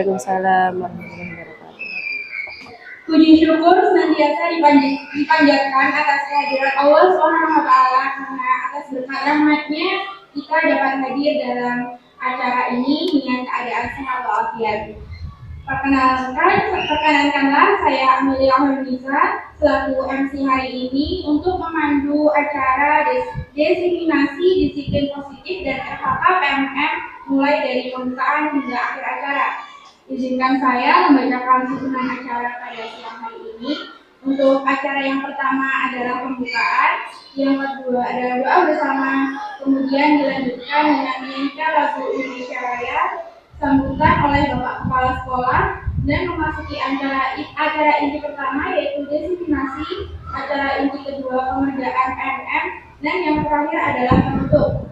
Waalaikumsalam warahmatullahi wabarakatuh. Puji syukur senantiasa dipanjatkan atas kehadiran Allah SWT karena atas berkat rahmatnya kita dapat hadir dalam acara ini dengan keadaan sehat walafiat. Perkenankanlah saya Amelia Horniza selaku MC hari ini untuk memandu acara diseminasi disiplin positif dan FHK PMM mulai dari pembukaan hingga akhir acara. Izinkan saya membacakan susunan acara pada siang hari ini. Untuk acara yang pertama adalah pembukaan, yang kedua adalah doa bersama, kemudian dilanjutkan dengan menyanyikan lagu Indonesia Raya, sambutan oleh Bapak Kepala Sekolah, dan memasuki acara inti pertama yaitu diseminasi, acara inti kedua pemerdaan PMM, dan yang terakhir adalah penutup.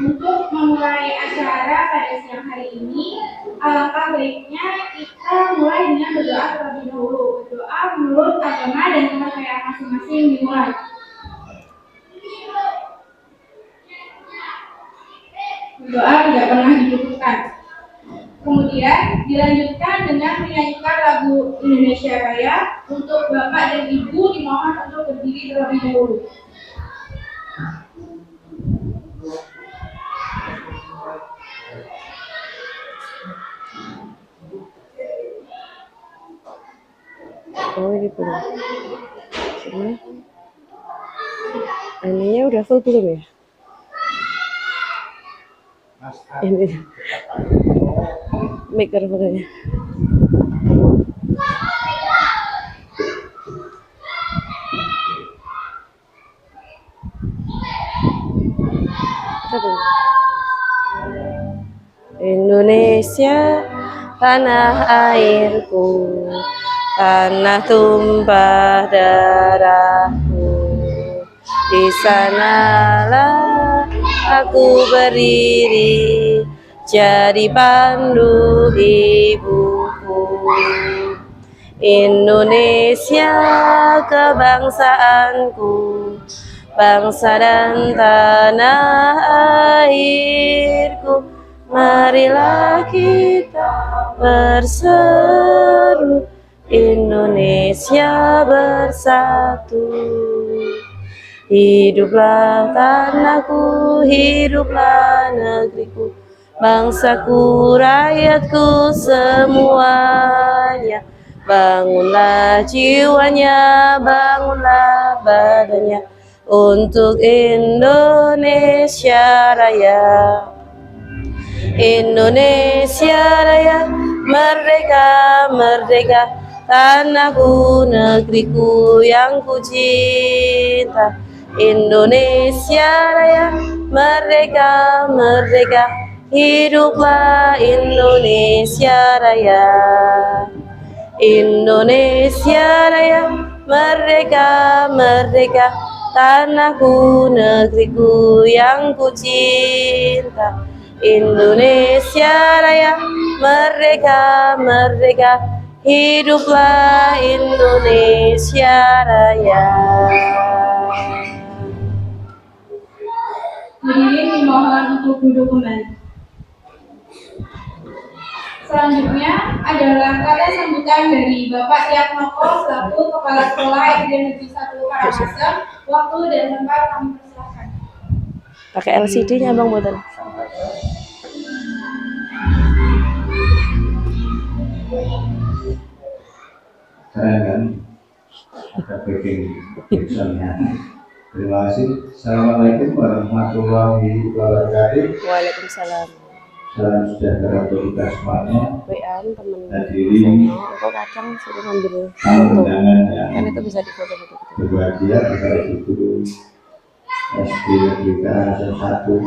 Untuk memulai acara pada siang hari ini, alangkah baiknya kita mulai dengan berdoa terlebih dahulu. Berdoa menurut agama dan kepercayaan masing-masing dimulai. Berdoa tidak pernah dibutuhkan. Kemudian dilanjutkan dengan menyanyikan lagu Indonesia Raya. Untuk Bapak dan Ibu dimohon untuk berdiri terlebih dahulu. Oh ini belum. Ininya udah full belum ya? Ini mikrofonnya. Indonesia tanah airku, tanah tumpah darahku, di sanalah aku berdiri, jadi pandu ibuku. Indonesia kebangsaanku, bangsa dan tanah airku, marilah kita berseru, Indonesia bersatu. Hiduplah tanahku, hiduplah negeriku, bangsaku, rakyatku semuanya. Bangunlah jiwanya, bangunlah badannya untuk Indonesia Raya. Indonesia Raya, merdeka, merdeka, tanahku, negeriku yang ku cinta. Indonesia Raya, merdeka, merdeka, hiduplah Indonesia Raya. Indonesia Raya, merdeka, merdeka, tanahku, negeriku yang ku cinta. Indonesia Raya, merdeka, merdeka, hiduplah Indonesia Raya. Hadirin dimohon untuk duduk kembali. Selanjutnya adalah kata sambutan dari Bapak Tiakmoko selaku Kepala Sekolah SD Negeri 1 Karangasem. Waktu dan tempat kami persilahkan. Pakai LCD-nya Bang Boten. Keren kan? Ada backingnya. Terima kasih. Assalamualaikum warahmatullahi wabarakatuh. Waalaikumsalam. Salam sejahtera untuk kita semuanya. WA temen. Hadirin. Kok kacang suruh ngambil Tamu foto. undangan yang Kan itu bisa difoto-foto. berbahagia kepada guru SD Negeri Karangasem 1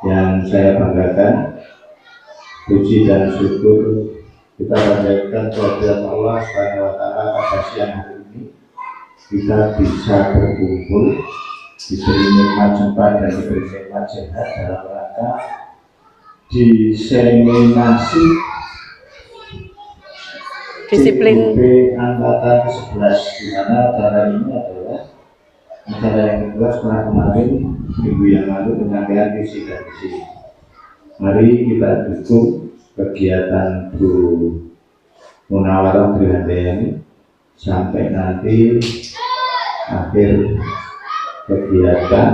yang saya banggakan. Puji dan syukur kita panjatkan kepada Allah Subhanahu wa Ta'ala pada siang hari ini kita bisa berkumpul, diberi nikmat sempat dan diberi nikmat sehat dalam rangka diseminasi Disiplin angkatan 11, di mana acara ini adalah acara yang kedua setelah kemarin minggu yang lalu penyampaian visi dan misi. Mari kita dukung kegiatan Bu Munawarah Handayani sampai nanti akhir kegiatan,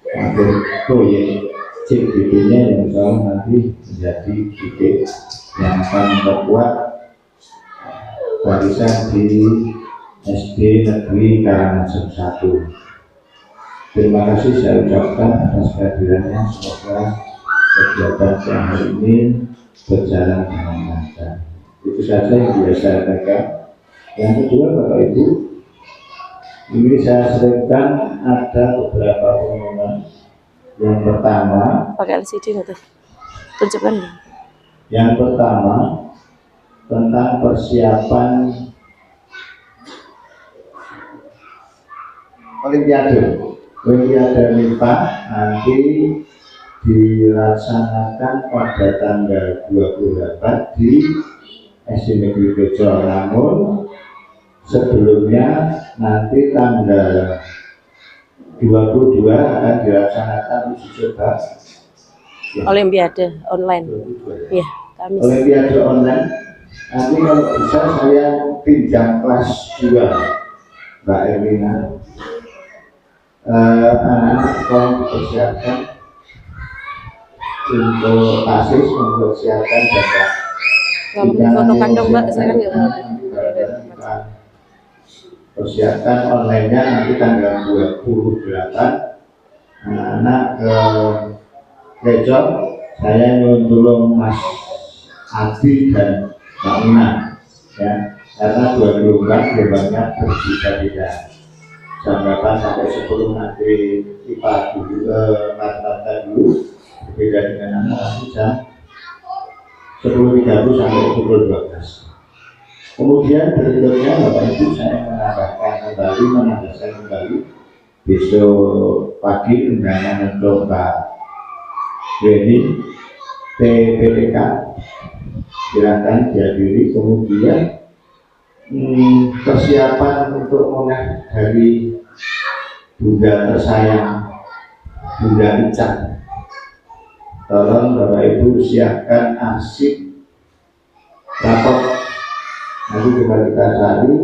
akhir proyek CBD-nya yang insya nanti menjadi titik yang akan memperkuat barisan di SD Negeri Karangasem 1. Terima kasih saya ucapkan atas kehadirannya. Semoga kegiatan siang hari ini berjalan dengan lancar. Itu saja yang bisa saya sampaikan. Yang kedua, Bapak Ibu, ini saya serahkan ada beberapa pengumuman. Yang pertama, pakai LCD nanti tunjukkan. yang pertama tentang persiapan Olimpiade MIPA nanti dilaksanakan pada tanggal 28 di SD Negeri Bejo. Namun sebelumnya nanti tanggal 22 akan dilaksanakan uji coba Olimpiade online. Iya, Kamis. Olimpiade online. Nanti kalau bisa saya pinjam kelas 2, Mbak Elina. Anak-anak sekolah dipersiapkan untuk asis, mempersiapkan data. Nggak foto kandung Mbak, saya kan nggak mau. Persiapkan online-nya nanti tanggal 28. Anak-anak ke Lecor, saya tolong Mas Adi dan Mbak Mina, ya, karena 2 gelombang gelombangnya berbeda-beda. Jam 8 sampai 10 nanti IPA dulu, matematika dulu, berbeda dengan anak jam 10.30 sampai pukul 12. Kemudian berikutnya Bapak Ibu saya menambahkan kembali besok pagi undangan untuk Pak Beni PPTK, silakan dihadiri. Kemudian persiapan untuk mengenai dari Bunda tersayang Bunda Icah, tolong Bapak Ibu siapkan arsip rapor. Nanti coba kita cari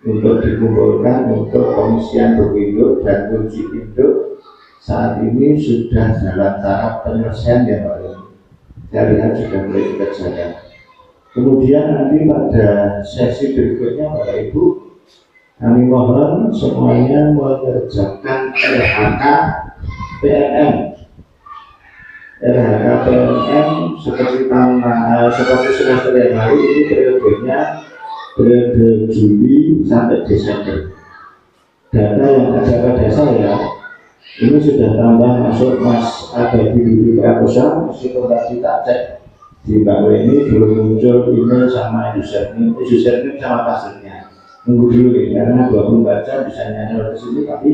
untuk dikumpulkan untuk pengisian berinduk dan kunci induk. Saat ini sudah dalam tahap penyelesaian ya Pak. Saya lihat sudah mulai dikerjakan. Kemudian nanti pada sesi berikutnya Bapak Ibu, kami mohon semuanya mengerjakan RHK PLM. RHK PLM seperti semester yang lalu ini periodenya periode Juli sampai Desember. Data yang ada pada saya ini sudah tambah masuk Mas Abadi di Prakosa, meskipun tadi tak cek di Mbak ini belum muncul email sama username sama passwordnya. Tunggu dulu ya, karena 24 jam bisa nyanyol ke sini tapi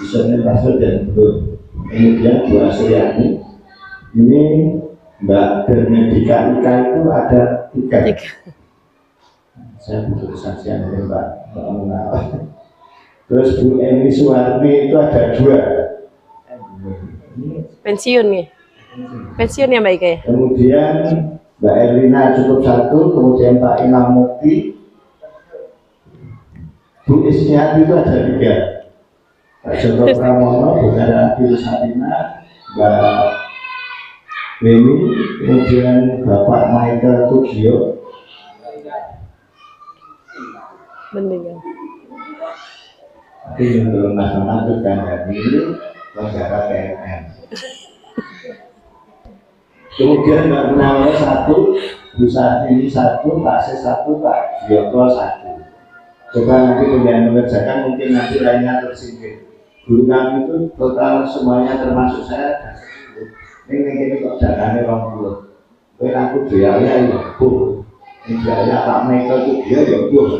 username password dan belum. Kemudian Bu Asriani, ini Mbak Bernadika Ika itu ada 3. Saya butuh kesaksian dari Mbak Munawar. Terus Bu Eni Suwarni itu ada 2. Pensiun nih. Pensiun ya Mbak Ika ya. Kemudian Mbak Elina cukup 1, kemudian Pak Imam Mukti. Bu Isniati itu ada 3. Pak Joko Pramono, Bu Nabil Satina, Mbak Beni, kemudian Bapak Michael Tugio. Bener ya. Tapi untuk nasional itu kan dari negara PLN. Kemudian Mbak Munawar 1, Bu Sati 1, Pak Sis 1, Pak Joko 1. Coba nanti kemudian mengerjakan, mungkin nanti lainnya tersingkir. Guru kami itu total semuanya termasuk saya. Ini kok datanya 20. Tapi aku biaya ya Bu. Ini biaya Pak Michael itu dia ya Bu.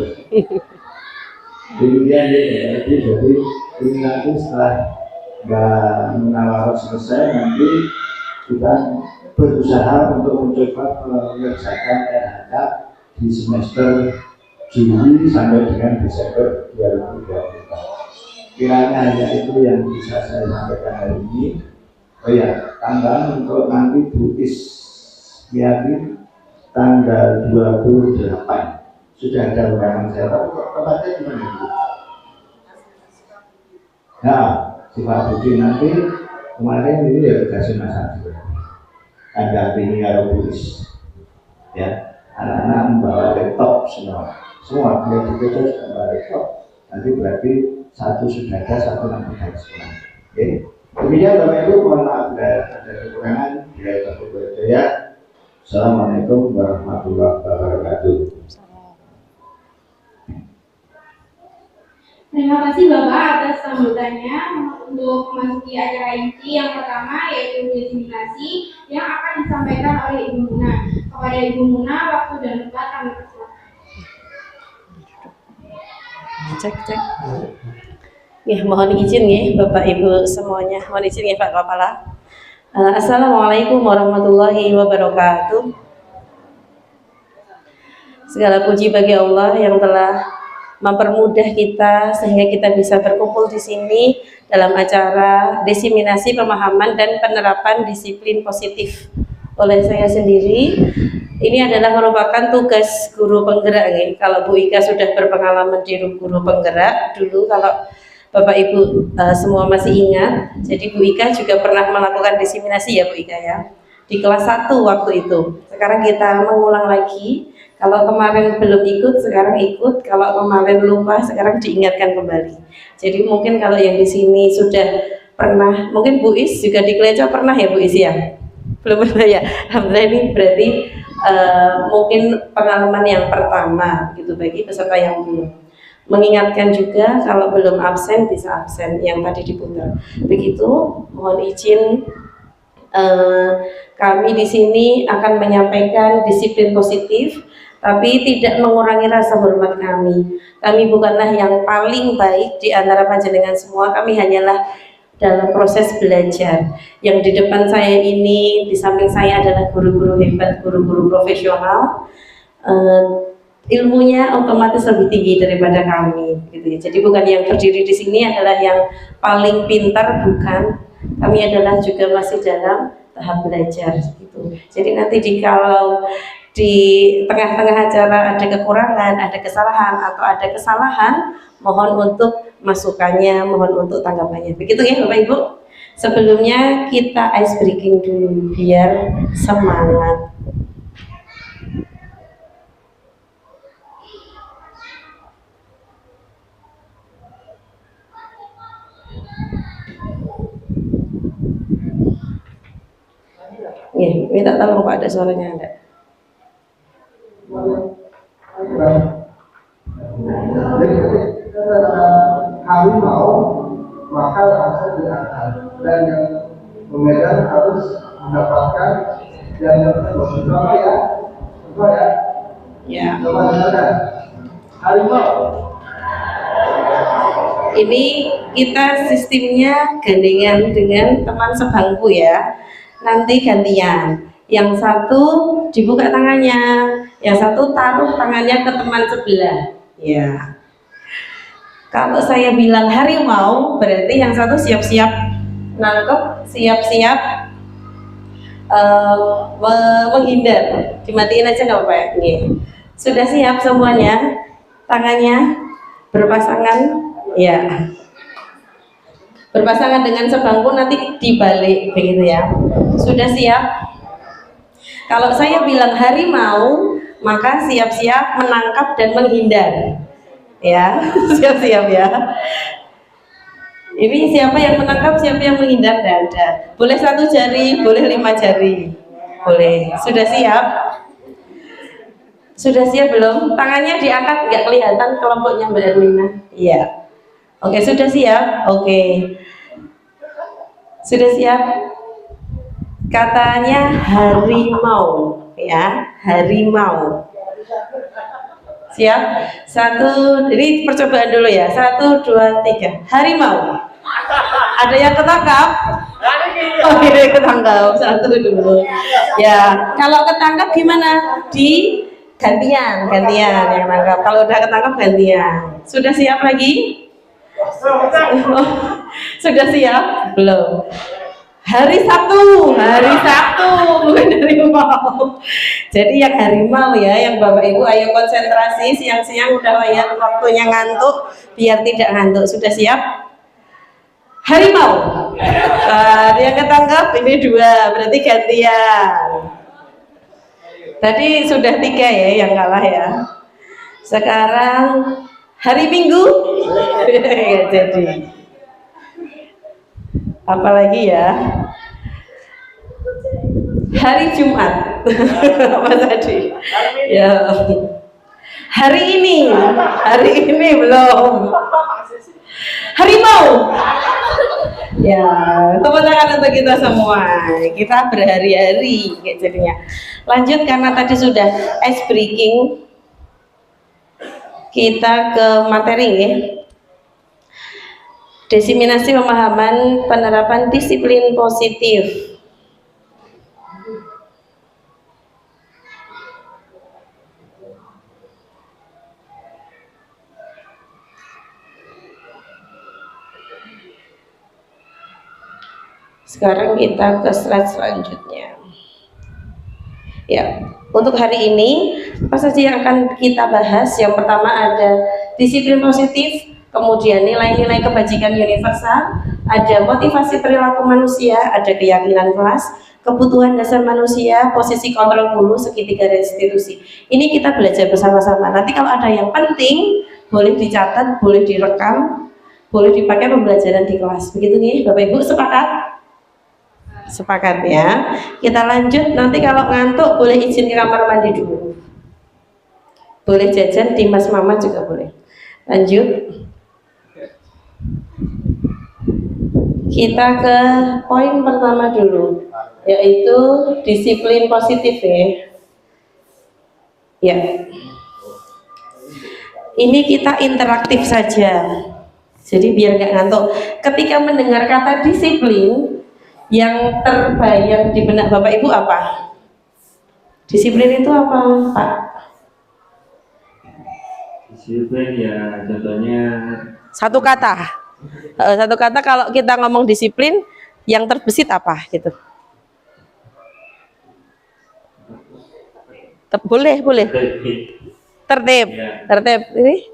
Kemudian jadi ini nanti setelah Mbak Munawar selesai, nanti kita berusaha untuk mencoba mengerjakan RHK di semester Juli sampai dengan Desember 2024. Kiranya hanya itu yang bisa saya sampaikan hari ini. Oh ya, tambahan untuk nanti Bu Yakin tanggal 28 sudah ada undangan saya, tapi tempatnya di mana itu? Nah, si Pak Budi nanti kemarin ini ya dikasih masak juga. Ada ini Arobulis, ya, anak-anak membawa laptop semua dia juga sudah membawa laptop. Nanti berarti satu sudah ada, satu nanti harus pulang. Oke, demikian Bapak Ibu, mohon maaf ada kekurangan. Bila berjaya. Assalamualaikum warahmatullahi wabarakatuh. Terima kasih Bapak atas sambutannya. Untuk memasuki acara inti yang pertama yaitu diseminasi yang akan disampaikan oleh Ibu Muna. Kepada Ibu Muna, waktu dan tempat kami persilakan. Cek. Ya, mohon izin ya Bapak Ibu semuanya. Mohon izin ya Pak Kepala. Assalamualaikum warahmatullahi wabarakatuh. Segala puji bagi Allah yang telah mempermudah kita sehingga kita bisa berkumpul di sini dalam acara diseminasi pemahaman dan penerapan disiplin positif oleh saya sendiri. Ini adalah merupakan tugas guru penggerak nih. Kalau Bu Ika sudah berpengalaman di guru penggerak dulu, kalau Bapak Ibu semua masih ingat, jadi Bu Ika juga pernah melakukan diseminasi ya Bu Ika ya, di kelas 1 waktu itu. Sekarang kita mengulang lagi. Kalau kemarin belum ikut, sekarang ikut. Kalau kemarin lupa, sekarang diingatkan kembali. Jadi mungkin kalau yang di sini sudah pernah, mungkin Bu Is juga di Kleco pernah ya Bu Is ya? Belum pernah ya? Alhamdulillah, ini berarti mungkin pengalaman yang pertama gitu bagi peserta yang belum. Mengingatkan juga kalau belum absen bisa absen yang tadi diputar. Begitu, mohon izin kami di sini akan menyampaikan disiplin positif, tapi tidak mengurangi rasa hormat kami. Kami bukanlah yang paling baik di antara panjenengan semua. Kami hanyalah dalam proses belajar. Yang di depan saya ini, di samping saya adalah guru-guru hebat, guru-guru profesional. Ilmunya otomatis lebih tinggi daripada kami, gitu ya. Jadi bukan yang berdiri di sini adalah yang paling pintar, bukan. Kami adalah juga masih dalam tahap belajar, gitu. Jadi nanti kalau di tengah-tengah acara ada kekurangan, ada kesalahan atau ada kesalahan, mohon untuk masukannya, mohon untuk tanggapannya. Begitu ya Bapak Ibu. Sebelumnya kita ice breaking dulu biar semangat. Ya, minta tolong Pak, ada suaranya enggak? Jadi kami mau maka langsung diangkat dan yang pemegang harus mendapatkan yang bersama ya, betul ya? Ya. Coba dengarkan. Harimau. Ini kita sistemnya gandengan dengan teman sebangku ya. Nanti gantian. Yang satu dibuka tangannya, yang satu taruh tangannya ke teman sebelah. Ya. Kalau saya bilang harimau, berarti yang satu siap-siap nangkep, siap-siap menghindar. Dimatiin aja nggak apa-apa ya? Sudah siap semuanya? Tangannya berpasangan? Ya. Berpasangan dengan sebangku, nanti dibalik begitu ya. Sudah siap? Kalau saya bilang harimau, maka siap-siap menangkap dan menghindar. Ya, siap-siap ya. Ini siapa yang menangkap, siapa yang menghindar? Tidak ada. Boleh 1 jari, boleh 5 jari. Boleh. Sudah siap? Sudah siap belum? Tangannya diangkat, nggak kelihatan kelompoknya Mbak Erlina. Iya. Oke, sudah siap? Oke. Sudah siap? Katanya harimau, ya, harimau. Siap? 1, ini percobaan dulu ya. 1, 2, 3. Harimau. Ada yang ketangkap? Oh, ini ketangkap. 1 dulu. Ya, kalau ketangkap gimana? Di gantian yang nangkap. Kalau udah ketangkap gantian. Sudah siap lagi? Sudah siap? Belum. Hari Sabtu, bukan harimau. Jadi yang harimau ya, yang Bapak Ibu ayo konsentrasi, siang-siang udah waktunya ngantuk, biar tidak ngantuk. Sudah siap? Harimau. Yang ketangkap ini 2, berarti gantian. Tadi sudah 3 ya yang kalah ya. Sekarang hari Minggu. Jadi apalagi ya, hari Jumat. Apa tadi ya, hari ini belum, harimau ya. Tepuk tangan untuk kita semua, kita berhari-hari kayak jadinya. Lanjut karena tadi sudah ice breaking, kita ke materi ya. Desiminasi pemahaman penerapan disiplin positif. Sekarang kita ke slide selanjutnya. Ya, untuk hari ini apa saja yang akan kita bahas? Yang pertama ada disiplin positif, kemudian nilai-nilai kebajikan universal, ada motivasi perilaku manusia, ada keyakinan kelas, kebutuhan dasar manusia, posisi kontrol guru, segitiga restitusi. Ini kita belajar bersama-sama. Nanti kalau ada yang penting, boleh dicatat, boleh direkam, boleh dipakai pembelajaran di kelas. Begitu nih, Bapak Ibu sepakat? Sepakat ya. Kita lanjut, nanti kalau ngantuk boleh izin ke kamar mandi dulu. Boleh jajan di Mas Mama juga boleh. Lanjut. Kita ke poin pertama dulu, yaitu disiplin positif ya. Ya. Ini kita interaktif saja. Jadi biar nggak ngantuk. Ketika mendengar kata disiplin, yang terbayang di benak Bapak Ibu apa? Disiplin itu apa, Pak? Disiplin ya contohnya Satu kata kalau kita ngomong disiplin, yang terbesit apa gitu? Boleh tertib ya. Tertib ini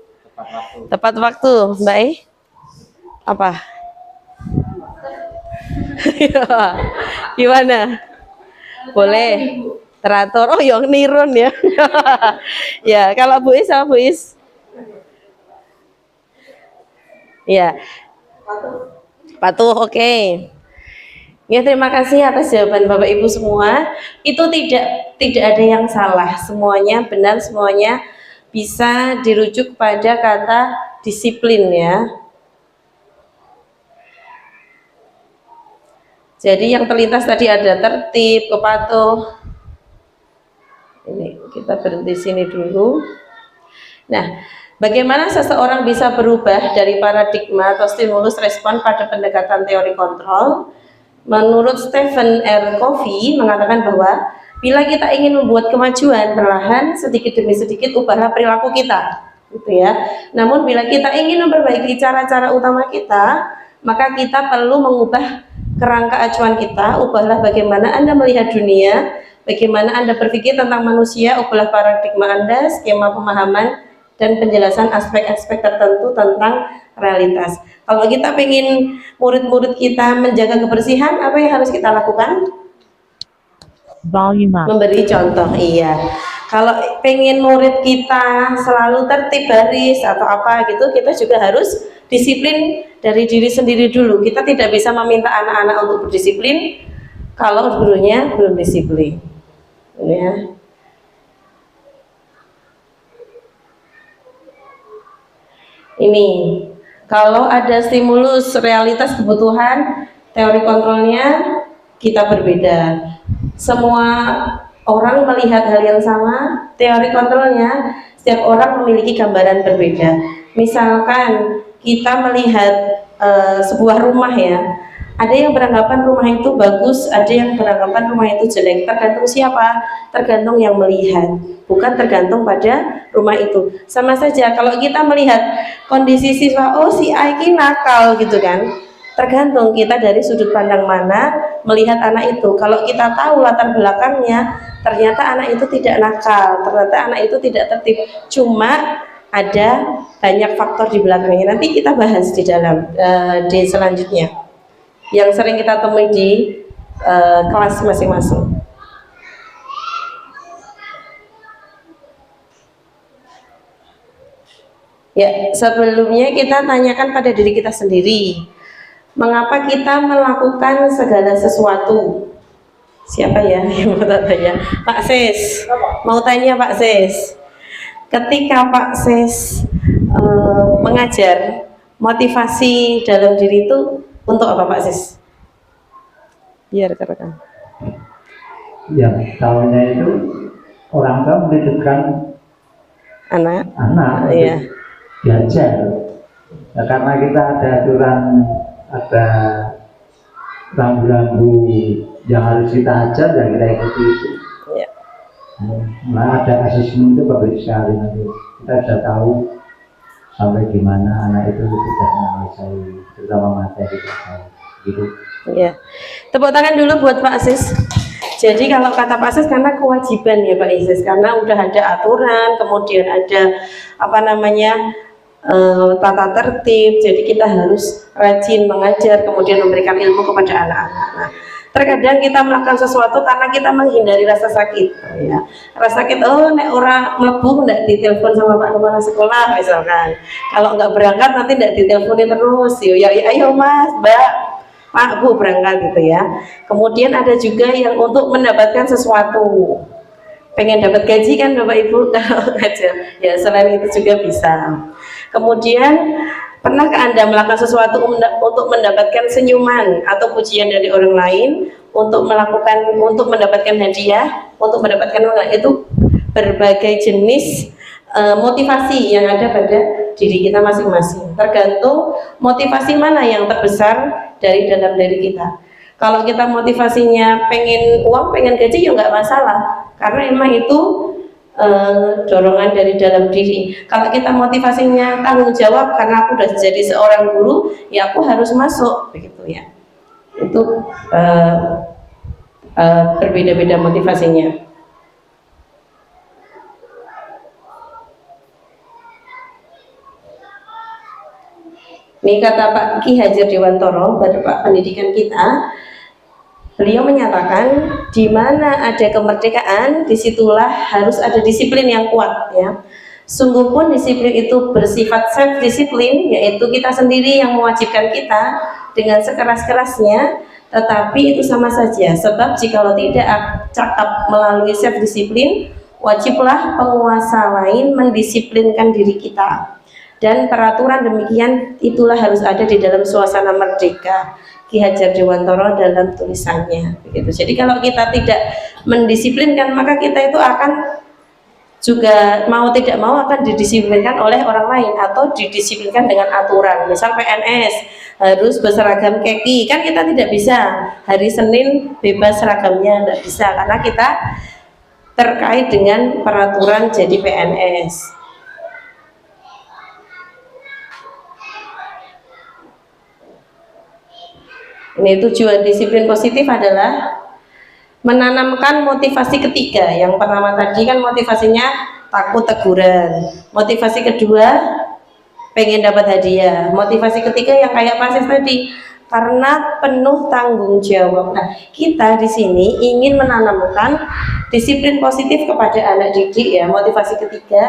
tepat waktu. Mbak E apa? Gimana? Boleh teratur. Oh yang nirun ya. Ya kalau Bu Is sama Bu Is? Ya, patuh, oke. Ya, terima kasih atas jawaban Bapak Ibu semua. Itu tidak ada yang salah, semuanya benar, semuanya bisa dirujuk pada kata disiplin ya. Jadi yang terlintas tadi ada tertib, kepatuh. Ini kita berhenti sini dulu. Nah, bagaimana seseorang bisa berubah dari paradigma atau stimulus respon pada pendekatan teori kontrol? Menurut Stephen R. Covey mengatakan bahwa bila kita ingin membuat kemajuan perlahan, sedikit demi sedikit ubahlah perilaku kita, gitu ya. Namun bila kita ingin memperbaiki cara-cara utama kita, maka kita perlu mengubah kerangka acuan kita. Ubahlah bagaimana Anda melihat dunia, bagaimana Anda berpikir tentang manusia, ubahlah paradigma Anda, skema pemahaman dan penjelasan aspek-aspek tertentu tentang realitas. Kalau kita pengen murid-murid kita menjaga kebersihan, apa yang harus kita lakukan? Volume up. Memberi contoh, iya. Kalau pengen murid kita selalu tertib baris atau apa gitu, kita juga harus disiplin dari diri sendiri dulu. Kita tidak bisa meminta anak-anak untuk berdisiplin kalau gurunya belum disiplin. Ya. Ini kalau ada stimulus realitas kebutuhan, teori kontrolnya kita berbeda. Semua orang melihat hal yang sama, teori kontrolnya setiap orang memiliki gambaran berbeda. Misalkan kita melihat sebuah rumah ya, ada yang beranggapan rumah itu bagus, ada yang beranggapan rumah itu jelek. Tergantung siapa? Tergantung yang melihat, bukan tergantung pada rumah itu. Sama saja kalau kita melihat kondisi siswa, oh si A ini nakal gitu kan, Tergantung kita dari sudut pandang mana melihat anak itu. Kalau kita tahu latar belakangnya, ternyata anak itu tidak nakal, ternyata anak itu tidak tertib, cuma ada banyak faktor di belakangnya. Nanti kita bahas di dalam di selanjutnya yang sering kita temui di kelas masing-masing. Ya, sebelumnya kita tanyakan pada diri kita sendiri, mengapa kita melakukan segala sesuatu? Siapa ya yang mau tanya? Pak Sis, mau tanya Pak Sis. Ketika Pak Sis mengajar, motivasi dalam diri itu untuk apa Pak Sis? Biar rekan-rekan. Yang tahunya itu orang tua menitipkan Anak, iya, belajar. Nah, karena kita ada aturan, ada rambu-rambu yang harus kita ajar, yang kita ikuti itu. Ya. Nah, ada asesmen itu bagus sekali, nanti kita bisa tahu sampai di mana anak itu sudah menguasai, terutama materi gitu. Ya. Tepuk tangan dulu buat Pak Sis. Jadi kalau kata Pak Sis karena kewajiban ya Pak Isis, karena udah ada aturan, kemudian ada apa namanya tata tertib, jadi kita harus rajin mengajar, kemudian memberikan ilmu kepada anak-anak. Nah, terkadang kita melakukan sesuatu karena kita menghindari rasa sakit, ya. Rasa sakit, oh nek orang mlebu ndak ditelepon sama Pak Kepala Sekolah misalkan. Kalau nggak berangkat nanti ndak diteleponin terus, ya ayo Mas, Mbak, Pak, Bu berangkat gitu ya. Kemudian ada juga yang untuk mendapatkan sesuatu, pengen dapat gaji kan Bapak Ibu kalau ngajar, ya selain itu juga bisa. Kemudian pernahkah Anda melakukan sesuatu untuk mendapatkan senyuman atau pujian dari orang lain, untuk mendapatkan hadiah, untuk mendapatkan uang? Itu berbagai jenis motivasi yang ada pada diri kita masing-masing. Tergantung motivasi mana yang terbesar dari dalam diri kita. Kalau kita motivasinya pengen uang, pengen gaji, ya nggak masalah, karena emang itu dorongan dari dalam diri. Kalau kita motivasinya tanggung jawab, karena aku udah jadi seorang guru, ya aku harus masuk, begitu ya. Itu berbeda-beda motivasinya. Ini kata Pak Ki Hajar Dewantoro, Bapak Pendidikan kita. Beliau menyatakan, di mana ada kemerdekaan, disitulah harus ada disiplin yang kuat, ya. Sungguh pun disiplin itu bersifat self disiplin, yaitu kita sendiri yang mewajibkan kita dengan sekeras-kerasnya, tetapi itu sama saja. Sebab jikalau tidak cakap melalui self disiplin, wajiblah penguasa lain mendisiplinkan diri kita. Dan peraturan demikian itulah harus ada di dalam suasana merdeka. Ki Hajar Dewantoro dalam tulisannya begitu. Jadi kalau kita tidak mendisiplinkan, maka kita itu akan juga mau tidak mau akan didisiplinkan oleh orang lain atau didisiplinkan dengan aturan. Misal PNS harus berseragam kaki, kan kita tidak bisa hari Senin bebas seragamnya, tidak bisa, karena kita terkait dengan peraturan jadi PNS. Ini tujuan disiplin positif adalah menanamkan motivasi ketiga. Yang pertama tadi kan motivasinya takut teguran. Motivasi kedua pengen dapat hadiah. Motivasi ketiga yang kayak Pak Sis tadi, karena penuh tanggung jawab. Nah, kita di sini ingin menanamkan disiplin positif kepada anak didik, ya. Motivasi ketiga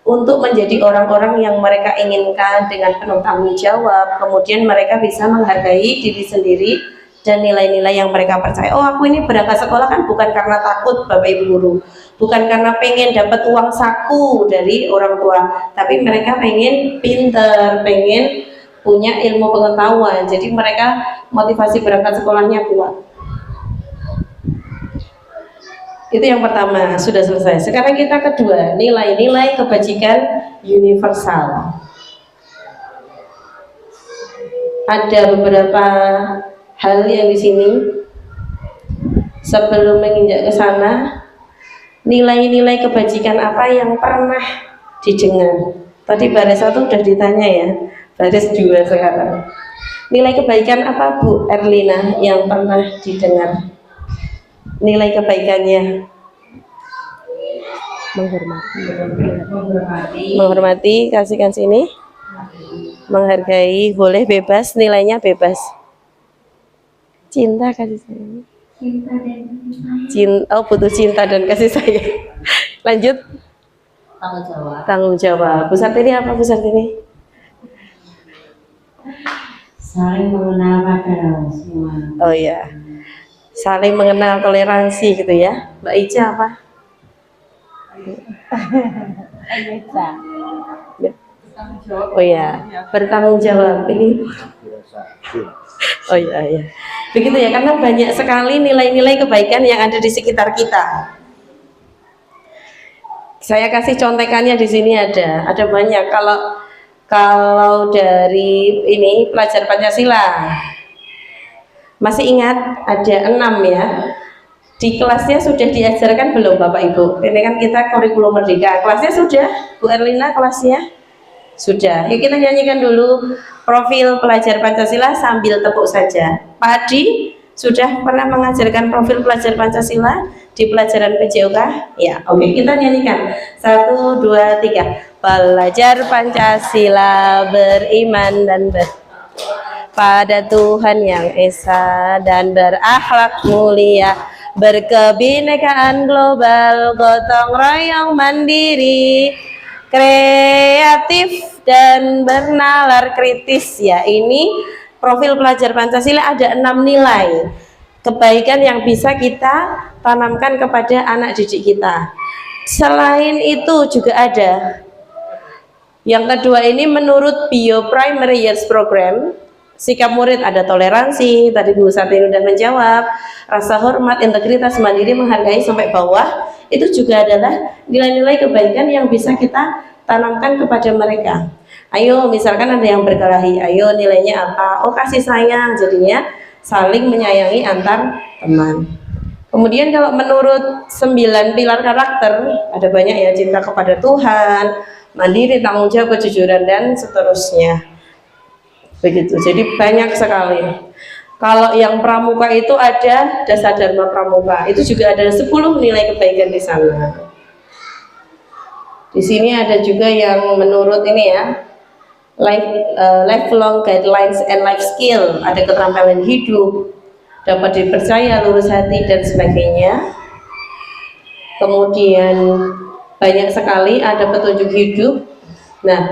untuk menjadi orang-orang yang mereka inginkan dengan penuh tanggung jawab, kemudian mereka bisa menghargai diri sendiri dan nilai-nilai yang mereka percaya. Oh, aku ini berangkat sekolah kan bukan karena takut Bapak Ibu guru, bukan karena pengen dapat uang saku dari orang tua, tapi mereka pengen pinter, pengen punya ilmu pengetahuan. Jadi mereka motivasi berangkat sekolahnya kuat. Itu yang pertama, sudah selesai. Sekarang kita kedua, nilai-nilai kebajikan universal. Ada beberapa hal yang di sini. Sebelum menginjak ke sana, nilai-nilai kebajikan apa yang pernah didengar? Tadi baris 1 sudah ditanya ya, baris 2 sekarang. Nilai kebaikan apa Bu Erlina yang pernah didengar? Nilai kebaikannya menghormati, kasihkan sini, menghargai, boleh bebas, nilainya bebas. Cinta, kasih sayang. Cinta, oh butuh cinta dan kasih sayang. Lanjut. Tanggung jawab. Bu Sartini apa Bu Sartini? Saling mengenal pada semua. Oh ya, saling mengenal, toleransi gitu ya. Mbak Ica apa? Oh ya, bertanggung jawab ini. Oh iya, iya. Begitu ya, karena banyak sekali nilai-nilai kebaikan yang ada di sekitar kita. Saya kasih contekannya di sini ada banyak. Kalau dari ini pelajar Pancasila, masih ingat ada 6 ya. Di kelasnya sudah diajarkan belum Bapak Ibu? Ini kan kita kurikulum merdeka. Kelasnya sudah, Bu Erlina kelasnya? Sudah. Yuk kita nyanyikan dulu profil pelajar Pancasila sambil tepuk saja. Pak Adi sudah pernah mengajarkan profil pelajar Pancasila di pelajaran PJOK? Ya, oke, kita nyanyikan. 1, 2, 3. Pelajar Pancasila beriman dan pada Tuhan yang Esa dan berakhlak mulia, berkebinekaan global, gotong royong mandiri, kreatif dan bernalar kritis. Ya, ini profil pelajar Pancasila ada 6 nilai kebaikan yang bisa kita tanamkan kepada anak didik kita. Selain itu juga ada yang kedua, ini menurut Bio Primary Years Program, sikap murid ada toleransi, tadi Bu Sartini sudah menjawab, rasa hormat, integritas, mandiri, menghargai sampai bawah. Itu juga adalah nilai-nilai kebaikan yang bisa kita tanamkan kepada mereka. Ayo, misalkan ada yang berkelahi, ayo nilainya apa? Oh, kasih sayang, jadinya saling menyayangi antar teman. Kemudian kalau menurut 9 pilar karakter, ada banyak ya, cinta kepada Tuhan, mandiri, tanggung jawab, kejujuran, dan seterusnya. Begitu, jadi banyak sekali. Kalau yang pramuka itu ada dasar dharma pramuka, itu juga ada 10 nilai kebaikan di sana. Di sini ada juga yang menurut ini ya, lifelong guidelines and life skill, ada keterampilan hidup, dapat dipercaya, lurus hati, dan sebagainya. Kemudian banyak sekali ada petunjuk hidup. Nah,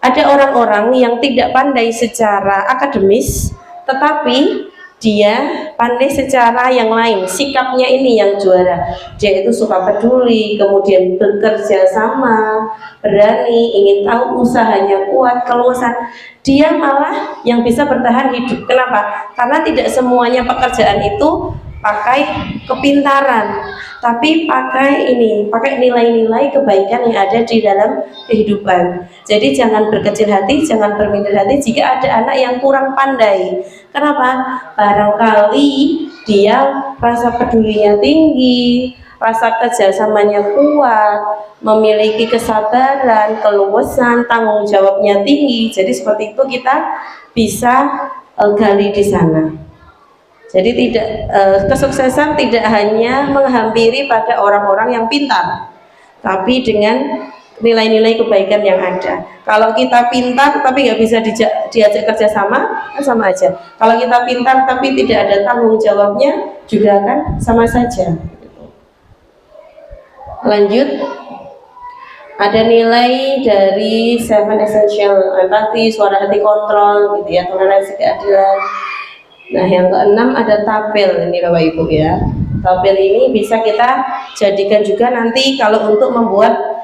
ada orang-orang yang tidak pandai secara akademis, tetapi dia pandai secara yang lain, sikapnya ini yang juara. Dia itu suka peduli, kemudian bekerja sama, berani, ingin tahu, usahanya kuat, keluasan. Dia malah yang bisa bertahan hidup. Kenapa? Karena tidak semuanya pekerjaan itu pakai kepintaran, tapi pakai nilai-nilai kebaikan yang ada di dalam kehidupan. Jadi jangan berkecil hati, jangan berminder hati jika ada anak yang kurang pandai. Kenapa? Barangkali dia rasa pedulinya tinggi, rasa kerjasamanya kuat, memiliki kesabaran, keluasan, tanggung jawabnya tinggi. Jadi seperti itu kita bisa gali di sana. Jadi kesuksesan tidak hanya menghampiri pada orang-orang yang pintar, tapi dengan nilai-nilai kebaikan yang ada. Kalau kita pintar tapi nggak bisa diajak kerja sama, kan sama aja. Kalau kita pintar tapi tidak ada tanggung jawabnya, juga kan sama saja. Lanjut, ada nilai dari 7 essential, empati, suara hati kontrol, gitu ya, toleransi, keadilan. Nah, yang keenam ada tabel ini Bapak Ibu ya. Tabel ini bisa kita jadikan juga nanti kalau untuk membuat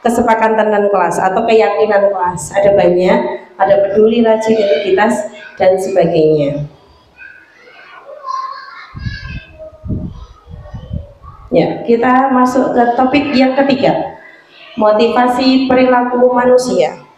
kesepakatan kelas atau keyakinan kelas. Ada banyak, ada peduli, rajin, integritas, dan sebagainya. Ya, kita masuk ke topik yang ketiga, motivasi perilaku manusia.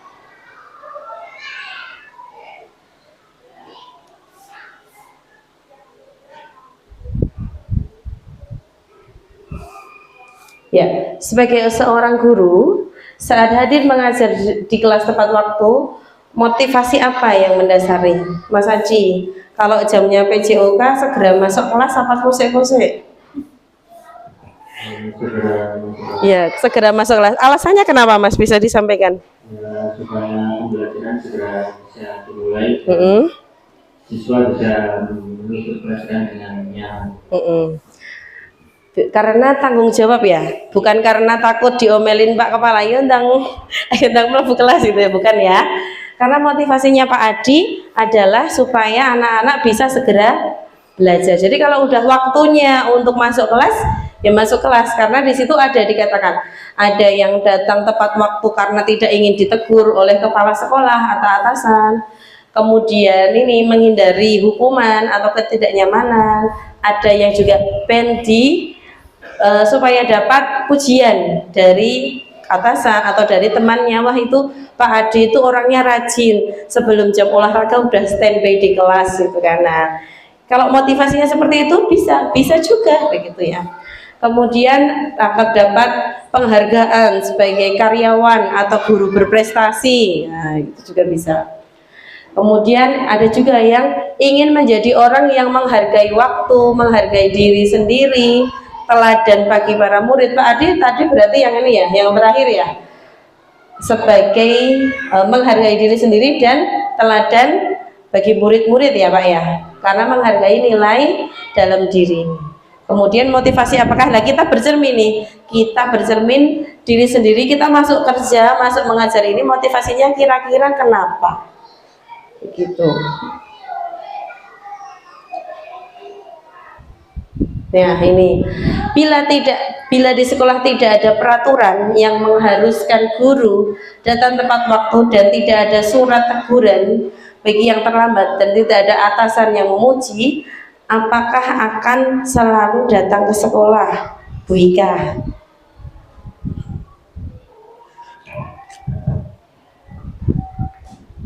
Ya, sebagai seorang guru, saat hadir mengajar di kelas tepat waktu, Motivasi apa yang mendasari? Mas Aji, kalau jamnya PJOK segera masuk kelas apa kuse-kuse? Ya, segera masuk kelas. Alasannya kenapa Mas, bisa disampaikan? Ya, supaya pembelajaran segera bisa dimulai, Mm-mm. siswa bisa mengikuti pelajaran dengan nyaman. Mm-mm. Karena tanggung jawab ya, bukan karena takut diomelin Pak Kepala, ayo ndang mlebu kelas gitu ya, bukan ya. Karena motivasinya Pak Adi adalah supaya anak-anak bisa segera belajar. Jadi kalau udah waktunya untuk masuk kelas, ya masuk kelas, karena di situ ada dikatakan ada yang datang tepat waktu karena tidak ingin ditegur oleh kepala sekolah atau atasan. Kemudian ini menghindari hukuman atau ketidaknyamanan. Ada yang juga pendi supaya dapat pujian dari atasan atau dari temannya. Wah, itu Pak Adi itu orangnya rajin, sebelum jam olahraga udah standby di kelas gitu kan. Nah, kalau motivasinya seperti itu bisa juga begitu ya. Kemudian akan dapat penghargaan sebagai karyawan atau guru berprestasi. Nah, itu juga bisa. Kemudian ada juga yang ingin menjadi orang yang menghargai waktu, menghargai diri sendiri, teladan bagi para murid. Pak Adi tadi berarti yang ini ya, yang terakhir ya, sebagai menghargai diri sendiri dan teladan bagi murid-murid ya Pak ya, karena menghargai nilai dalam diri. Kemudian motivasi apakah? Nah, kita bercermin nih, kita bercermin diri sendiri, kita masuk kerja, masuk mengajar ini motivasinya kira-kira kenapa? Begitu. Nah, ini bila di sekolah tidak ada peraturan yang mengharuskan guru datang tepat waktu dan tidak ada surat teguran bagi yang terlambat dan tidak ada atasan yang memuji, apakah akan selalu datang ke sekolah, Bu Ika?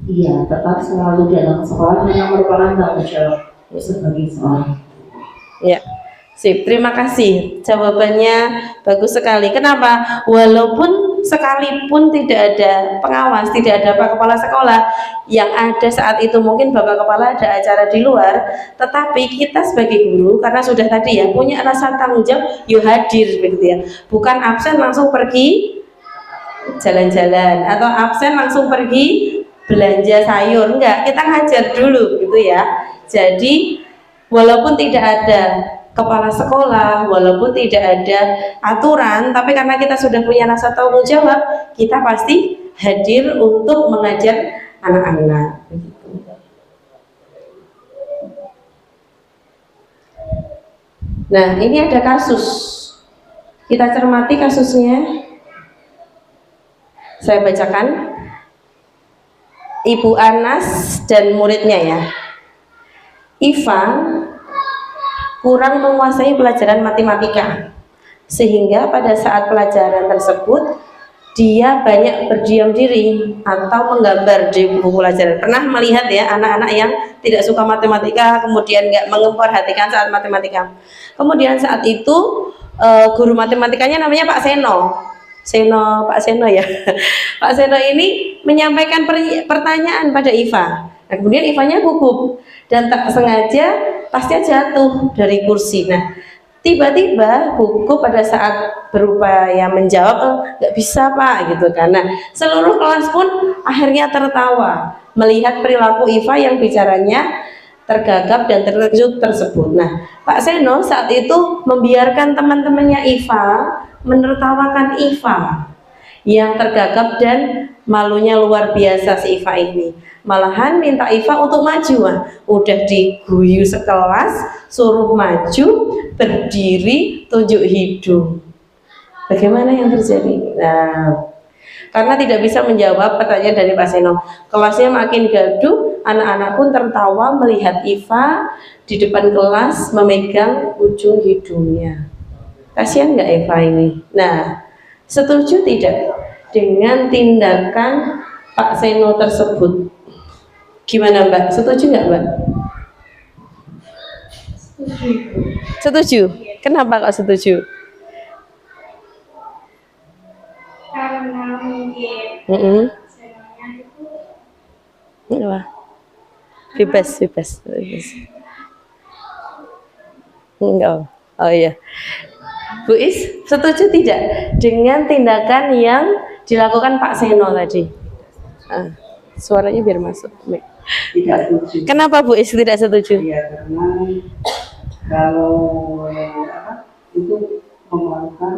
Iya, tetap selalu datang ke sekolah karena merupakan tanggung jawab sebagai seorang. Ya, sip. Terima kasih. Jawabannya bagus sekali. Kenapa? Walaupun sekalipun tidak ada pengawas, tidak ada Pak Kepala Sekolah, yang ada saat itu mungkin Bapak Kepala ada acara di luar, tetapi kita sebagai guru karena sudah tadi ya punya rasa tanggung jawab, yuk hadir begitu ya. Bukan absen langsung pergi jalan-jalan atau absen langsung pergi belanja sayur, enggak, kita ngajar dulu gitu ya. Jadi walaupun tidak ada kepala sekolah, walaupun tidak ada aturan, tapi karena kita sudah punya rasa tanggung jawab, kita pasti hadir untuk mengajar anak-anak begitu. Nah, ini ada kasus, kita cermati kasusnya. Saya bacakan. Ibu Anas dan muridnya ya. Iva kurang menguasai pelajaran matematika, sehingga pada saat pelajaran tersebut dia banyak berdiam diri atau menggambar di buku pelajaran. Pernah melihat ya anak-anak yang tidak suka matematika kemudian nggak memperhatikan saat matematika. Kemudian saat itu guru matematikanya namanya Pak Pak Seno ya. Pak Seno ini menyampaikan pertanyaan pada Iva. Nah, kemudian Ivanya gugup dan tak sengaja tasnya jatuh dari kursi. Nah, tiba-tiba gugup pada saat berupaya menjawab, nggak bisa Pak gitu kan. Nah, seluruh kelas pun akhirnya tertawa melihat perilaku Iva yang bicaranya tergagap dan terkejut tersebut. Nah, Pak Seno saat itu membiarkan teman-temannya Iva menertawakan Iva yang tergagap dan malunya luar biasa si Iva ini. Malahan minta Iva untuk maju. Udah diguyu sekelas, suruh maju, berdiri, tunjuk hidung. Bagaimana yang terjadi? Nah, karena tidak bisa menjawab pertanyaan dari Pak Seno, kelasnya makin gaduh, anak-anak pun tertawa melihat Iva di depan kelas memegang ujung hidungnya. Kasihan nggak Eva ini? Nah, setuju tidak dengan tindakan Pak Seno tersebut? Gimana Mbak? Setuju nggak Mbak? Setuju. Kenapa kok setuju? Karena mungkin Mm-mm. Senonya itu Apa? Bebas. Enggak. Oh iya. Bu Is, setuju tidak dengan tindakan yang dilakukan Pak Seno tadi? Suaranya biar masuk. Tidak setuju. Kenapa Bu Is tidak setuju? Ya karena kalau itu memalukan,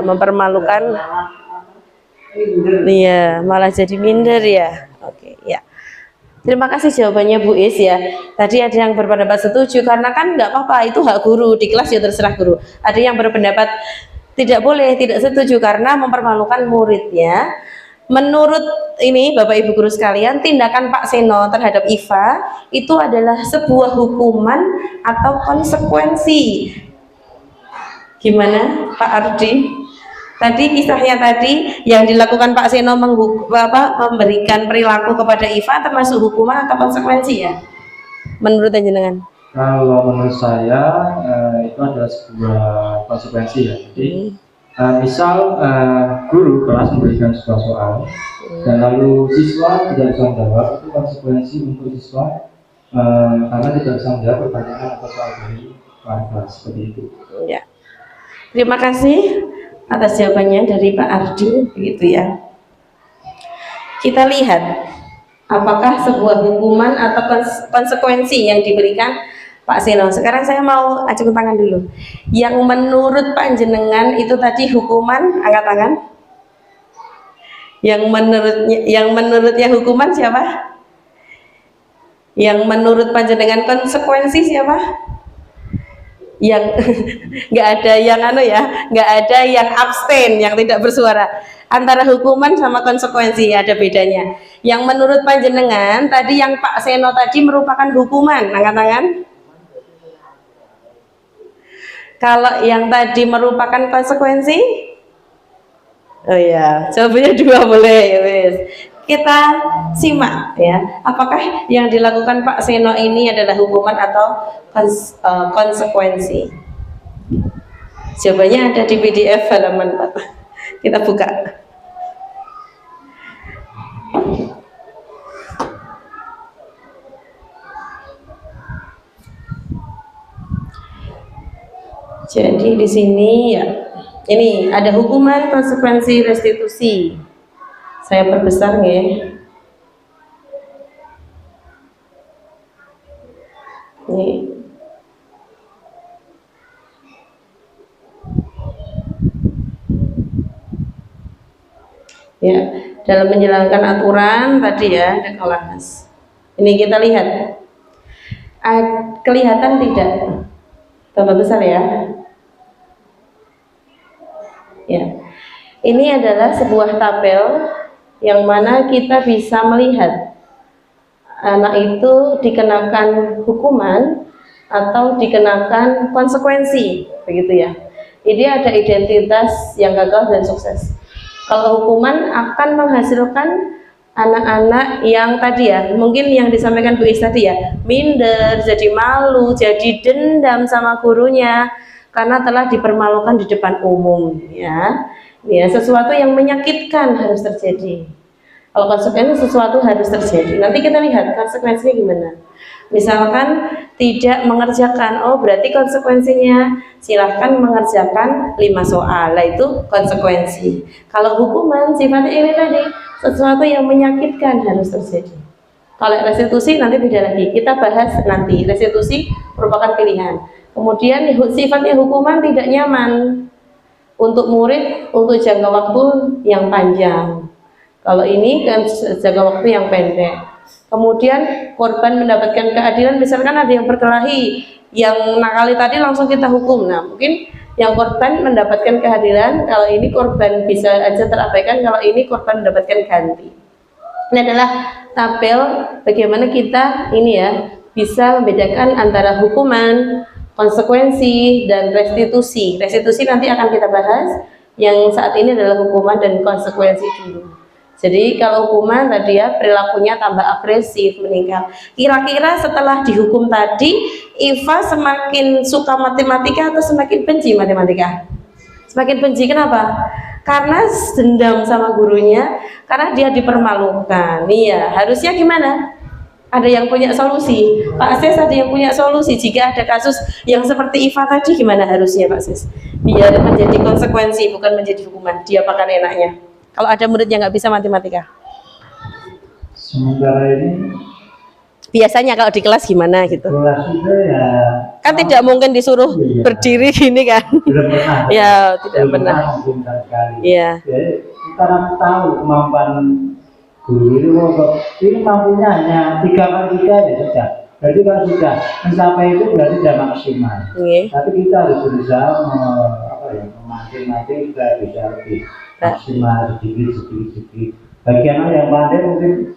Mempermalukan. Iya, malah jadi minder ya. Oke, ya. Terima kasih jawabannya Bu Is ya. Tadi ada yang berpendapat setuju karena kan nggak apa-apa, itu hak guru, di kelas ya terserah guru. Ada yang berpendapat tidak boleh, tidak setuju karena mempermalukan muridnya. Menurut ini Bapak Ibu guru sekalian, tindakan Pak Seno terhadap Iva itu adalah sebuah hukuman atau konsekuensi. Gimana Pak Ardi? Tadi kisahnya tadi yang dilakukan Pak Seno memberikan perilaku kepada Iva termasuk hukuman atau konsekuensi ya? Menurut jenengan? Kalau menurut saya itu adalah sebuah konsekuensi ya. Jadi misal guru kelas memberikan sebuah soal dan lalu siswa tidak bisa menjawab, itu konsekuensi untuk siswa karena tidak bisa menjawab pertanyaan atau soal dari kelas seperti itu. Ya. Terima kasih atas jawabannya dari Pak Ardi, begitu ya. Kita lihat apakah sebuah hukuman atau konsekuensi yang diberikan Pak Seno. Sekarang saya mau acungkan tangan dulu. Yang menurut panjenengan itu tadi hukuman, angkat tangan. Yang menurutnya hukuman siapa? Yang menurut panjenengan konsekuensi siapa? Yang nggak ada yang nggak ada yang abstain, yang tidak bersuara. Antara hukuman sama konsekuensi ada bedanya. Yang menurut panjenengan tadi yang Pak Seno tadi merupakan hukuman, angkat tangan. Kalau yang tadi merupakan konsekuensi, oh ya, jawabannya 2 boleh ya wes. Kita simak ya, apakah yang dilakukan Pak Seno ini adalah hukuman atau konsekuensi? Jawabannya ada di PDF halaman 4. Kita buka. Jadi di sini ya, ini ada hukuman, konsekuensi, restitusi. Saya perbesar ya. Ini. Ya, dalam menjalankan aturan tadi ya ada kelas. Ini kita lihat. Kelihatan tidak? Tambah besar ya. Ya. Ini adalah sebuah tabel yang mana kita bisa melihat anak itu dikenakan hukuman atau dikenakan konsekuensi, begitu ya. Jadi ada identitas yang gagal dan sukses. Kalau hukuman akan menghasilkan anak-anak yang tadi ya, mungkin yang disampaikan Bu Is tadi ya, minder, jadi malu, jadi dendam sama gurunya karena telah dipermalukan di depan umum ya. Ya, sesuatu yang menyakitkan harus terjadi. Kalau konsekuensi sesuatu harus terjadi. Nanti kita lihat konsekuensinya gimana. Misalkan tidak mengerjakan, oh berarti konsekuensinya silahkan mengerjakan 5 soal. Lah itu konsekuensi. Kalau hukuman sifatnya ini tadi, sesuatu yang menyakitkan harus terjadi. Kalau restitusi nanti beda lagi. Kita bahas nanti. Restitusi merupakan pilihan. Kemudian sifatnya hukuman tidak nyaman untuk murid untuk jangka waktu yang panjang. Kalau ini kan jangka waktu yang pendek. Kemudian korban mendapatkan keadilan, misalkan ada yang berkelahi, yang nakali tadi langsung kita hukum. Nah, mungkin yang korban mendapatkan keadilan, kalau ini korban bisa aja terabaikan, kalau ini korban mendapatkan ganti. Ini adalah tabel bagaimana kita ini ya bisa membedakan antara hukuman, konsekuensi, dan restitusi. Restitusi nanti akan kita bahas. Yang saat ini adalah hukuman dan konsekuensi dulu. Jadi kalau hukuman tadi ya perilakunya tambah agresif, meninggal. Kira-kira setelah dihukum tadi, Iva semakin suka matematika atau semakin benci matematika? Semakin benci, kenapa? karena dendam sama gurunya, karena dia dipermalukan. Iya, harusnya gimana? Ada yang punya solusi. Pak Sis ada yang punya solusi. Jika ada kasus yang seperti Iva tadi, gimana harusnya Pak Sis? Biar menjadi konsekuensi, bukan menjadi hukuman. Dia makan enaknya. Kalau ada murid yang nggak bisa matematika, Sementara ini biasanya kalau di kelas gimana gitu? kelas itu ya Kan tidak mungkin disuruh Iya. berdiri gini kan? belum pernah. Ya, tidak Belum pernah. mungkin sama sekali. Iya. Jadi kita tahu kemampuan guru itu kok ini mampunya hanya 3 kali 3 ya sudah. Jadi kalau sudah mencapai itu berarti sudah maksimal. Iya. Tapi kita harus berusaha memancing-mancing supaya bisa lebih maksimal sedikit. Bagian yang pandai mungkin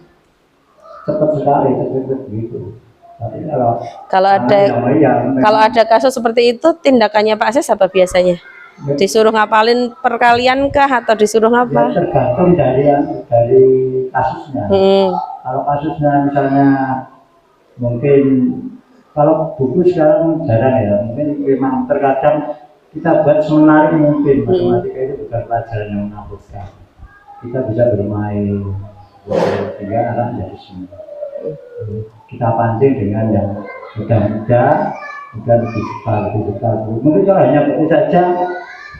cepat sekali gitu. Tapi Kalau ada kasus seperti itu, tindakannya Pak Sis apa biasanya? Disuruh ngapalin perkalian kah atau disuruh ya, apa? tergantung dari kasusnya. Kalau kasusnya misalnya mungkin kalau buku sekarang jarang ya, mungkin memang terkadang kita buat semenarik mungkin matematika itu bukan pelajaran yang menakutkan. Kita bisa bermain sehingga anak jadi semua. Kita pancing dengan yang mudah-mudah, bukan lebih suka. Mungkin kalau hanya begitu saja,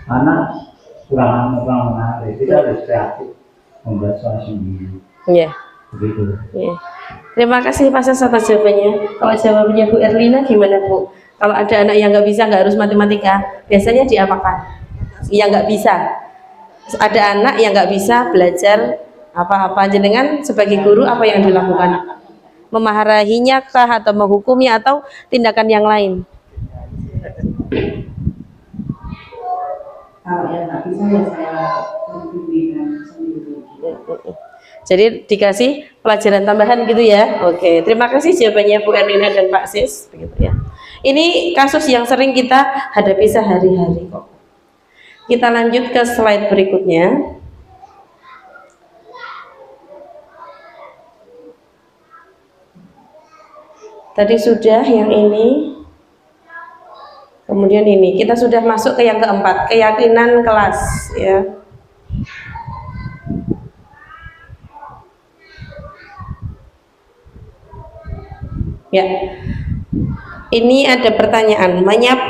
anak kurang menarik. Kita harus kreatif membuat soal sendiri. Iya. Begitu. Iya. Terima kasih Pak Sis atas jawabannya. Kalau jawabannya Bu Erlina gimana Bu? Kalau ada anak yang nggak bisa, nggak harus matematika, biasanya diapakan? Yang nggak bisa. Ada anak yang nggak bisa belajar apa-apa, jenengan sebagai guru apa yang dilakukan? Memarahinya kah atau menghukumnya atau tindakan yang lain? Kalau yang nggak bisa ya saya bimbingan sendiri. Jadi dikasih pelajaran tambahan gitu ya. Oke, terima kasih jawabannya Bu Erlina dan Pak Sis, begitu ya. Ini kasus yang sering kita hadapi sehari-hari kok. Kita lanjut ke slide berikutnya. Tadi sudah yang ini. Kemudian ini, kita sudah masuk ke yang keempat, keyakinan kelas ya. Ya. Ini ada pertanyaan,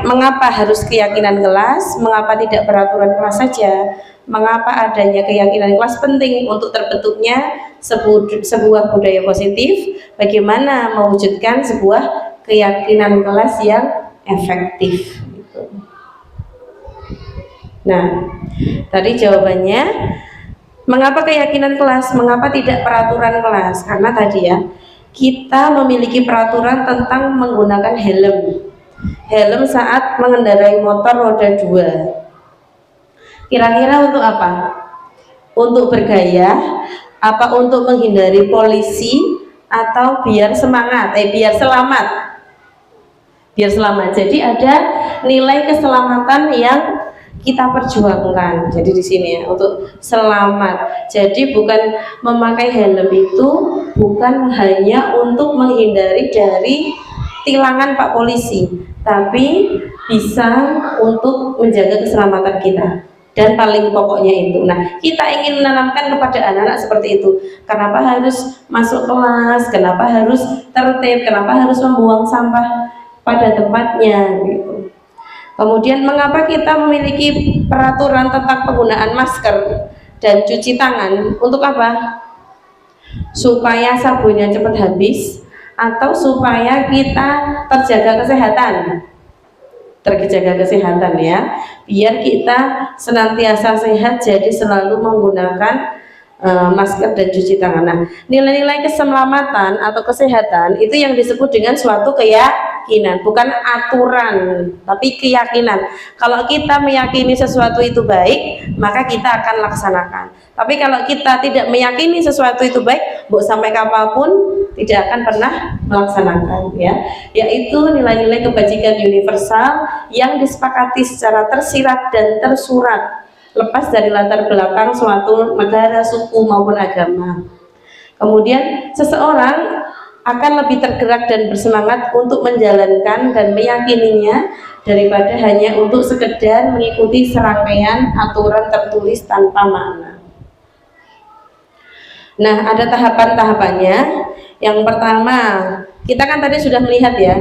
mengapa harus keyakinan kelas, mengapa tidak peraturan kelas saja, mengapa adanya keyakinan kelas penting untuk terbentuknya sebuah budaya positif, bagaimana mewujudkan sebuah keyakinan kelas yang efektif. Nah, tadi jawabannya, mengapa keyakinan kelas, mengapa tidak peraturan kelas, karena tadi ya, kita memiliki peraturan tentang menggunakan helm saat mengendarai motor roda 2. Kira-kira untuk apa? Untuk bergaya, apa untuk menghindari polisi, atau biar semangat, biar selamat. Biar selamat. Jadi ada nilai keselamatan yang kita perjuangkan. Jadi di sini ya, untuk selamat. Jadi bukan memakai helm itu bukan hanya untuk menghindari dari tilangan Pak Polisi, tapi bisa untuk menjaga keselamatan kita. Dan paling pokoknya itu. Nah, kita ingin menanamkan kepada anak-anak seperti itu. Kenapa harus masuk kelas? Kenapa harus tertib? Kenapa harus membuang sampah pada tempatnya? Gitu. Kemudian mengapa kita memiliki peraturan tentang penggunaan masker dan cuci tangan? Untuk apa? Supaya sabunnya cepat habis atau supaya kita terjaga kesehatan? Terjaga kesehatan ya, biar kita senantiasa sehat, jadi selalu menggunakan masker dan cuci tangan. Nah, nilai-nilai keselamatan atau kesehatan itu yang disebut dengan suatu keyakinan, bukan aturan, tapi keyakinan. Kalau kita meyakini sesuatu itu baik, maka kita akan laksanakan. Tapi kalau kita tidak meyakini sesuatu itu baik, mau sampai kapanpun tidak akan pernah melaksanakan ya. Yaitu nilai-nilai kebajikan universal yang disepakati secara tersirat dan tersurat, lepas dari latar belakang suatu negara, suku maupun agama. Kemudian seseorang akan lebih tergerak dan bersemangat untuk menjalankan dan meyakininya daripada hanya untuk sekedar mengikuti serangkaian aturan tertulis tanpa makna. Nah, ada tahapan-tahapannya. Yang pertama, kita kan tadi sudah melihat ya,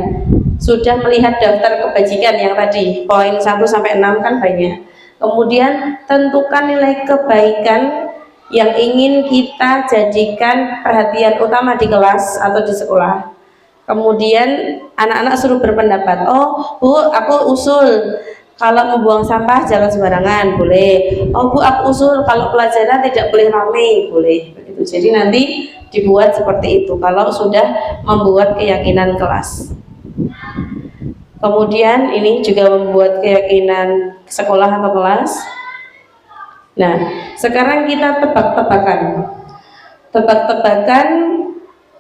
sudah melihat daftar kebajikan yang tadi, poin 1 sampai 6 kan banyak. Kemudian tentukan nilai kebaikan yang ingin kita jadikan perhatian utama di kelas atau di sekolah. Kemudian anak-anak suruh berpendapat, oh Bu, aku usul kalau membuang sampah jangan sembarangan, boleh. Oh Bu, aku usul kalau pelajaran tidak boleh ramai, boleh. Begitu. Jadi nanti dibuat seperti itu kalau sudah membuat keyakinan kelas. Kemudian ini juga membuat keyakinan sekolah atau kelas. Nah, sekarang kita tebak-tebakan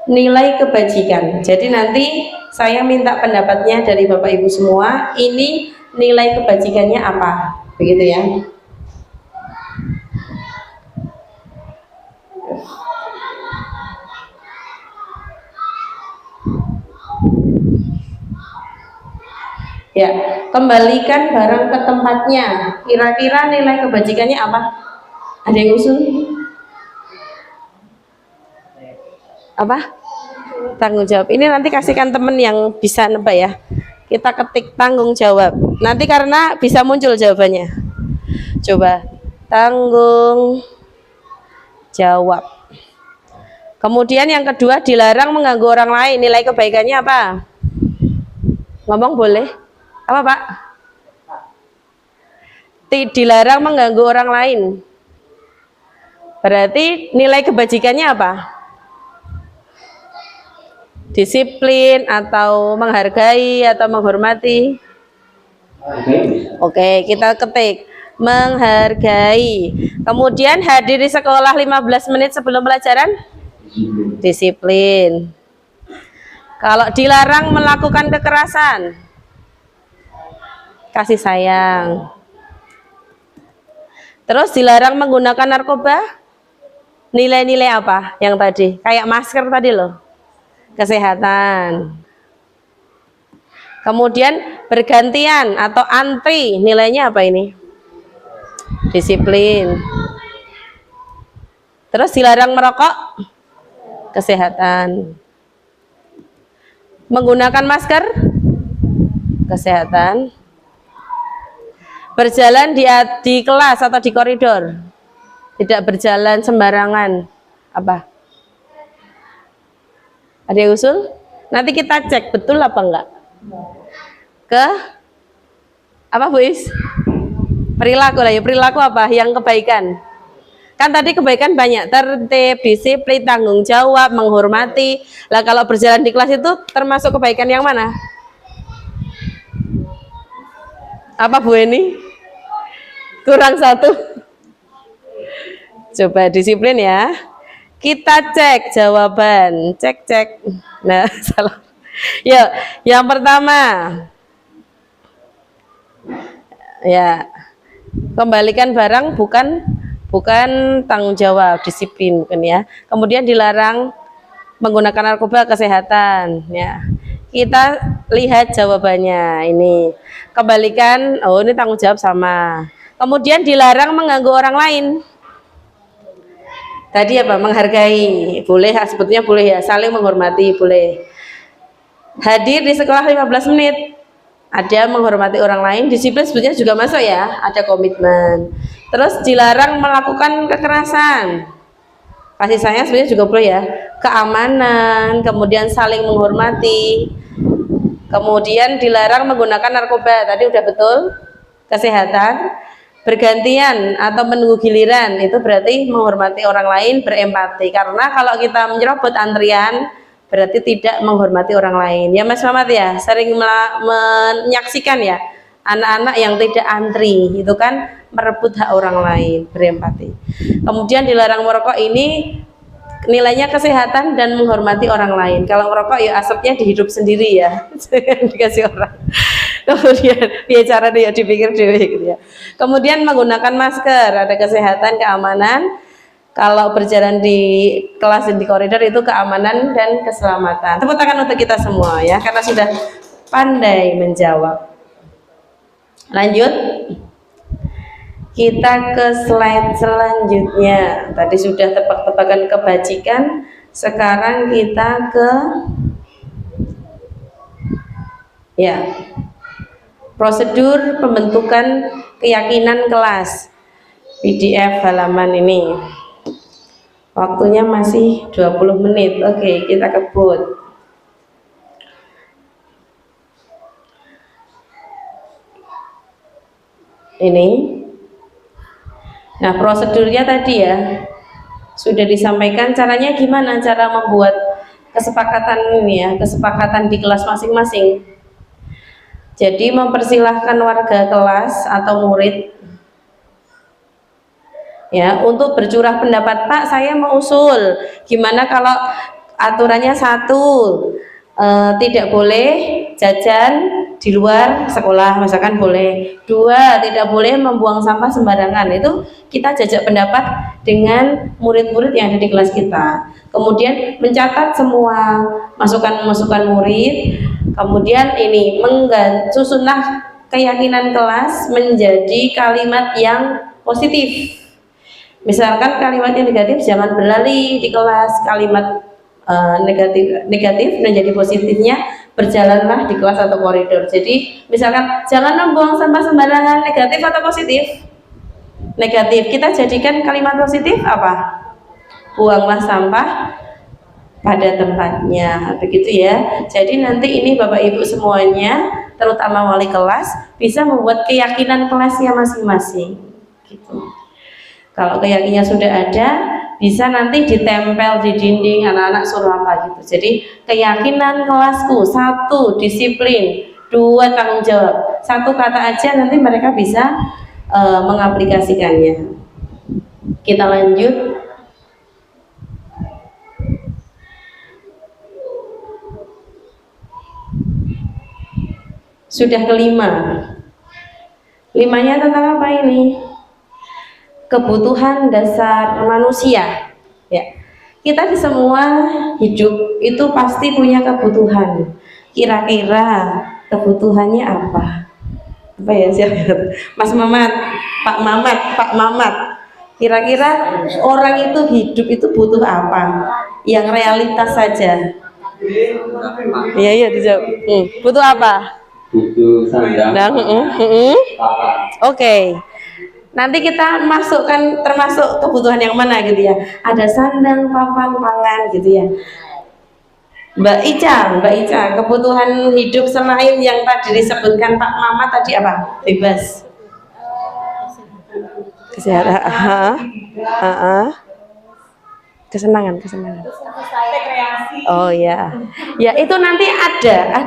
nilai kebajikan. Jadi nanti saya minta pendapatnya dari Bapak Ibu semua, ini nilai kebajikannya apa, begitu ya. Ya, kembalikan barang ke tempatnya. Kira-kira nilai kebajikannya apa? Ada yang usul? Apa? Tanggung jawab. Ini nanti kasihkan temen yang bisa nebak ya. Kita ketik tanggung jawab. Nanti karena bisa muncul jawabannya. Coba tanggung jawab. Kemudian yang kedua, dilarang mengganggu orang lain. Nilai kebaikannya apa? Ngomong boleh? Apa Pak? Dilarang mengganggu orang lain. Berarti nilai kebajikannya apa? Disiplin atau menghargai atau menghormati? Oke, kita ketik menghargai. Kemudian hadir di sekolah 15 menit sebelum pelajaran? Disiplin. Kalau dilarang melakukan kekerasan? Kasih sayang. Terus dilarang menggunakan narkoba? Nilai-nilai apa yang tadi? Kayak masker tadi loh. Kesehatan. Kemudian bergantian atau antri, nilainya apa ini? Disiplin. Terus dilarang merokok? Kesehatan. Menggunakan masker? Kesehatan. Berjalan di kelas atau di koridor? Tidak berjalan sembarangan. Apa? Ada yang usul? Nanti kita cek betul apa enggak? Ke apa Bu Is? Perilaku lah ya. Perilaku apa? Yang kebaikan. Kan tadi kebaikan banyak, tertib, disiplin, tanggung jawab, menghormati. Lah kalau berjalan di kelas itu termasuk kebaikan yang mana? Apa Bu ini? Kurang satu. Coba disiplin ya. Kita cek jawaban. Cek. Nah, salah. Yuk, yang pertama. Ya. Kembalikan barang bukan tanggung jawab, disiplin bukan ya. Kemudian dilarang menggunakan narkoba, kesehatan ya. Kita lihat jawabannya ini. Kembalikan, oh ini tanggung jawab sama. Kemudian dilarang mengganggu orang lain. Tadi apa? Menghargai. Boleh, sebetulnya boleh ya. Saling menghormati, boleh. Hadir di sekolah 15 menit. Ada menghormati orang lain. Disiplin sebetulnya juga masuk ya. Ada komitmen. Terus dilarang melakukan kekerasan. Kasih sayang sebenarnya juga boleh ya. Keamanan, kemudian saling menghormati. Kemudian dilarang menggunakan narkoba. Tadi udah betul. Kesehatan. Bergantian atau menunggu giliran, itu berarti menghormati orang lain, berempati. Karena kalau kita menyerobot antrian, berarti tidak menghormati orang lain. Ya Mas Muhammad ya, sering menyaksikan ya, anak-anak yang tidak antri, itu kan merebut hak orang lain, berempati. Kemudian dilarang merokok ini nilainya kesehatan dan menghormati orang lain. Kalau merokok ya asapnya dihidup sendiri ya, dikasih orang. Kemudian ya cara dipikir dewe gitu ya. Kemudian menggunakan masker, ada kesehatan, keamanan. Kalau berjalan di kelas di koridor itu keamanan dan keselamatan. Tepuk tangan untuk kita semua ya, karena sudah pandai menjawab. Lanjut. Kita ke slide selanjutnya. Tadi sudah tebak-tebakan kebajikan. Sekarang kita ke prosedur pembentukan keyakinan kelas. PDF halaman ini. Waktunya masih 20 menit. Oke, kita kebut. Ini. Nah, prosedurnya tadi ya sudah disampaikan. Caranya gimana? Cara membuat kesepakatan ini ya, kesepakatan di kelas masing-masing. Jadi mempersilahkan warga kelas atau murid ya untuk bercurah pendapat. Pak, saya mau usul gimana kalau aturannya 1, tidak boleh jajan di luar sekolah, misalkan boleh. 2, tidak boleh membuang sampah sembarangan. Itu kita jajak pendapat dengan murid-murid yang ada di kelas kita. Kemudian mencatat semua masukan-masukan murid. Kemudian ini susunlah keyakinan kelas menjadi kalimat yang positif. Misalkan kalimat yang negatif jangan berlari di kelas, kalimat negatif menjadi positifnya berjalanlah di kelas atau koridor. Jadi misalkan jangan membuang sampah sembarangan, negatif atau positif? Negatif. Kita jadikan kalimat positif apa? Buanglah sampah pada tempatnya, begitu ya. Jadi nanti ini Bapak Ibu semuanya, terutama wali kelas, bisa membuat keyakinan kelasnya masing-masing gitu. Kalau keyakinannya sudah ada, bisa nanti ditempel di dinding, anak-anak suruh apa gitu. Jadi keyakinan kelasku 1 disiplin, 2 tanggung jawab. 1 kata aja nanti mereka bisa mengaplikasikannya. Kita lanjut. Sudah kelima. 5-nya tentang apa ini? Kebutuhan dasar manusia ya. Kita di semua hidup itu pasti punya kebutuhan. Kira-kira kebutuhannya apa ya siapa? Mas Mamat, Pak Mamat, kira-kira orang itu hidup itu butuh apa yang realitas saja? Iya dijawab. Butuh apa? Butuh sandang. Oke. Nanti kita masukkan termasuk kebutuhan yang mana gitu ya. Ada sandang, papan, pangan gitu ya. Mbak Ica, kebutuhan hidup selain yang tadi disebutkan Pak Mama tadi apa? Bebas. Kesehatan. Kesenangan. Oh ya. Ya itu nanti ada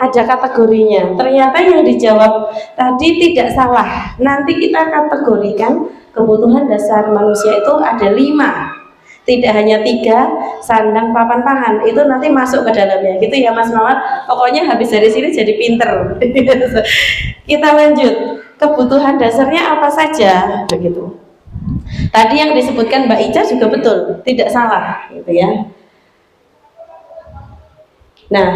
kategorinya. Ternyata yang dijawab tadi tidak salah. Nanti kita kategorikan kebutuhan dasar manusia itu ada 5. Tidak hanya 3, sandang, papan, pangan. Itu nanti masuk ke dalamnya. Gitu ya Mas Mawar. Pokoknya habis dari sini jadi pinter. Kita lanjut. Kebutuhan dasarnya apa saja? Begitu. Tadi yang disebutkan Mbak Ica juga betul, tidak salah, gitu ya. Nah,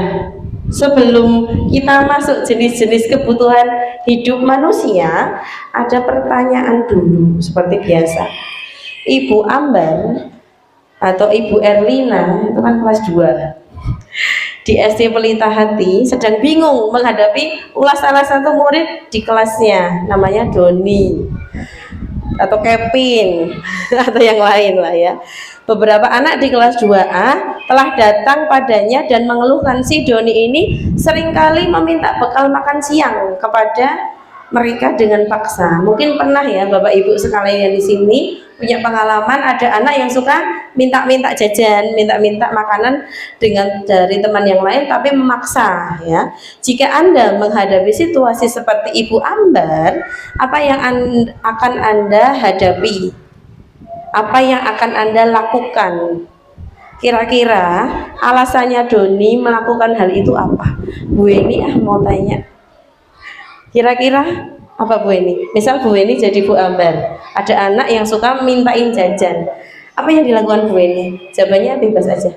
sebelum kita masuk jenis-jenis kebutuhan hidup manusia, ada pertanyaan dulu seperti biasa. Ibu Ambar atau Ibu Erlina itu kan kelas 2 di SD Pelita Hati sedang bingung menghadapi ulas salah satu murid di kelasnya, namanya Doni atau Kevin atau yang lain lah ya. Beberapa anak di kelas 2A telah datang padanya dan mengeluhkan si Doni ini seringkali meminta bekal makan siang kepada mereka dengan paksa. Mungkin pernah ya Bapak Ibu sekalian di sini punya pengalaman ada anak yang suka minta-minta jajan, minta-minta makanan dari teman yang lain tapi memaksa ya. Jika Anda menghadapi situasi seperti Ibu Ambar, apa yang akan Anda hadapi? Apa yang akan Anda lakukan? Kira-kira alasannya Doni melakukan hal itu apa? Bu ini mau tanya. Kira-kira Apa Bu Eni? Misal Bu Eni jadi Bu Ambar, ada anak yang suka mintain jajan, apa yang dilakukan Bu Eni? Jawabannya bebas aja.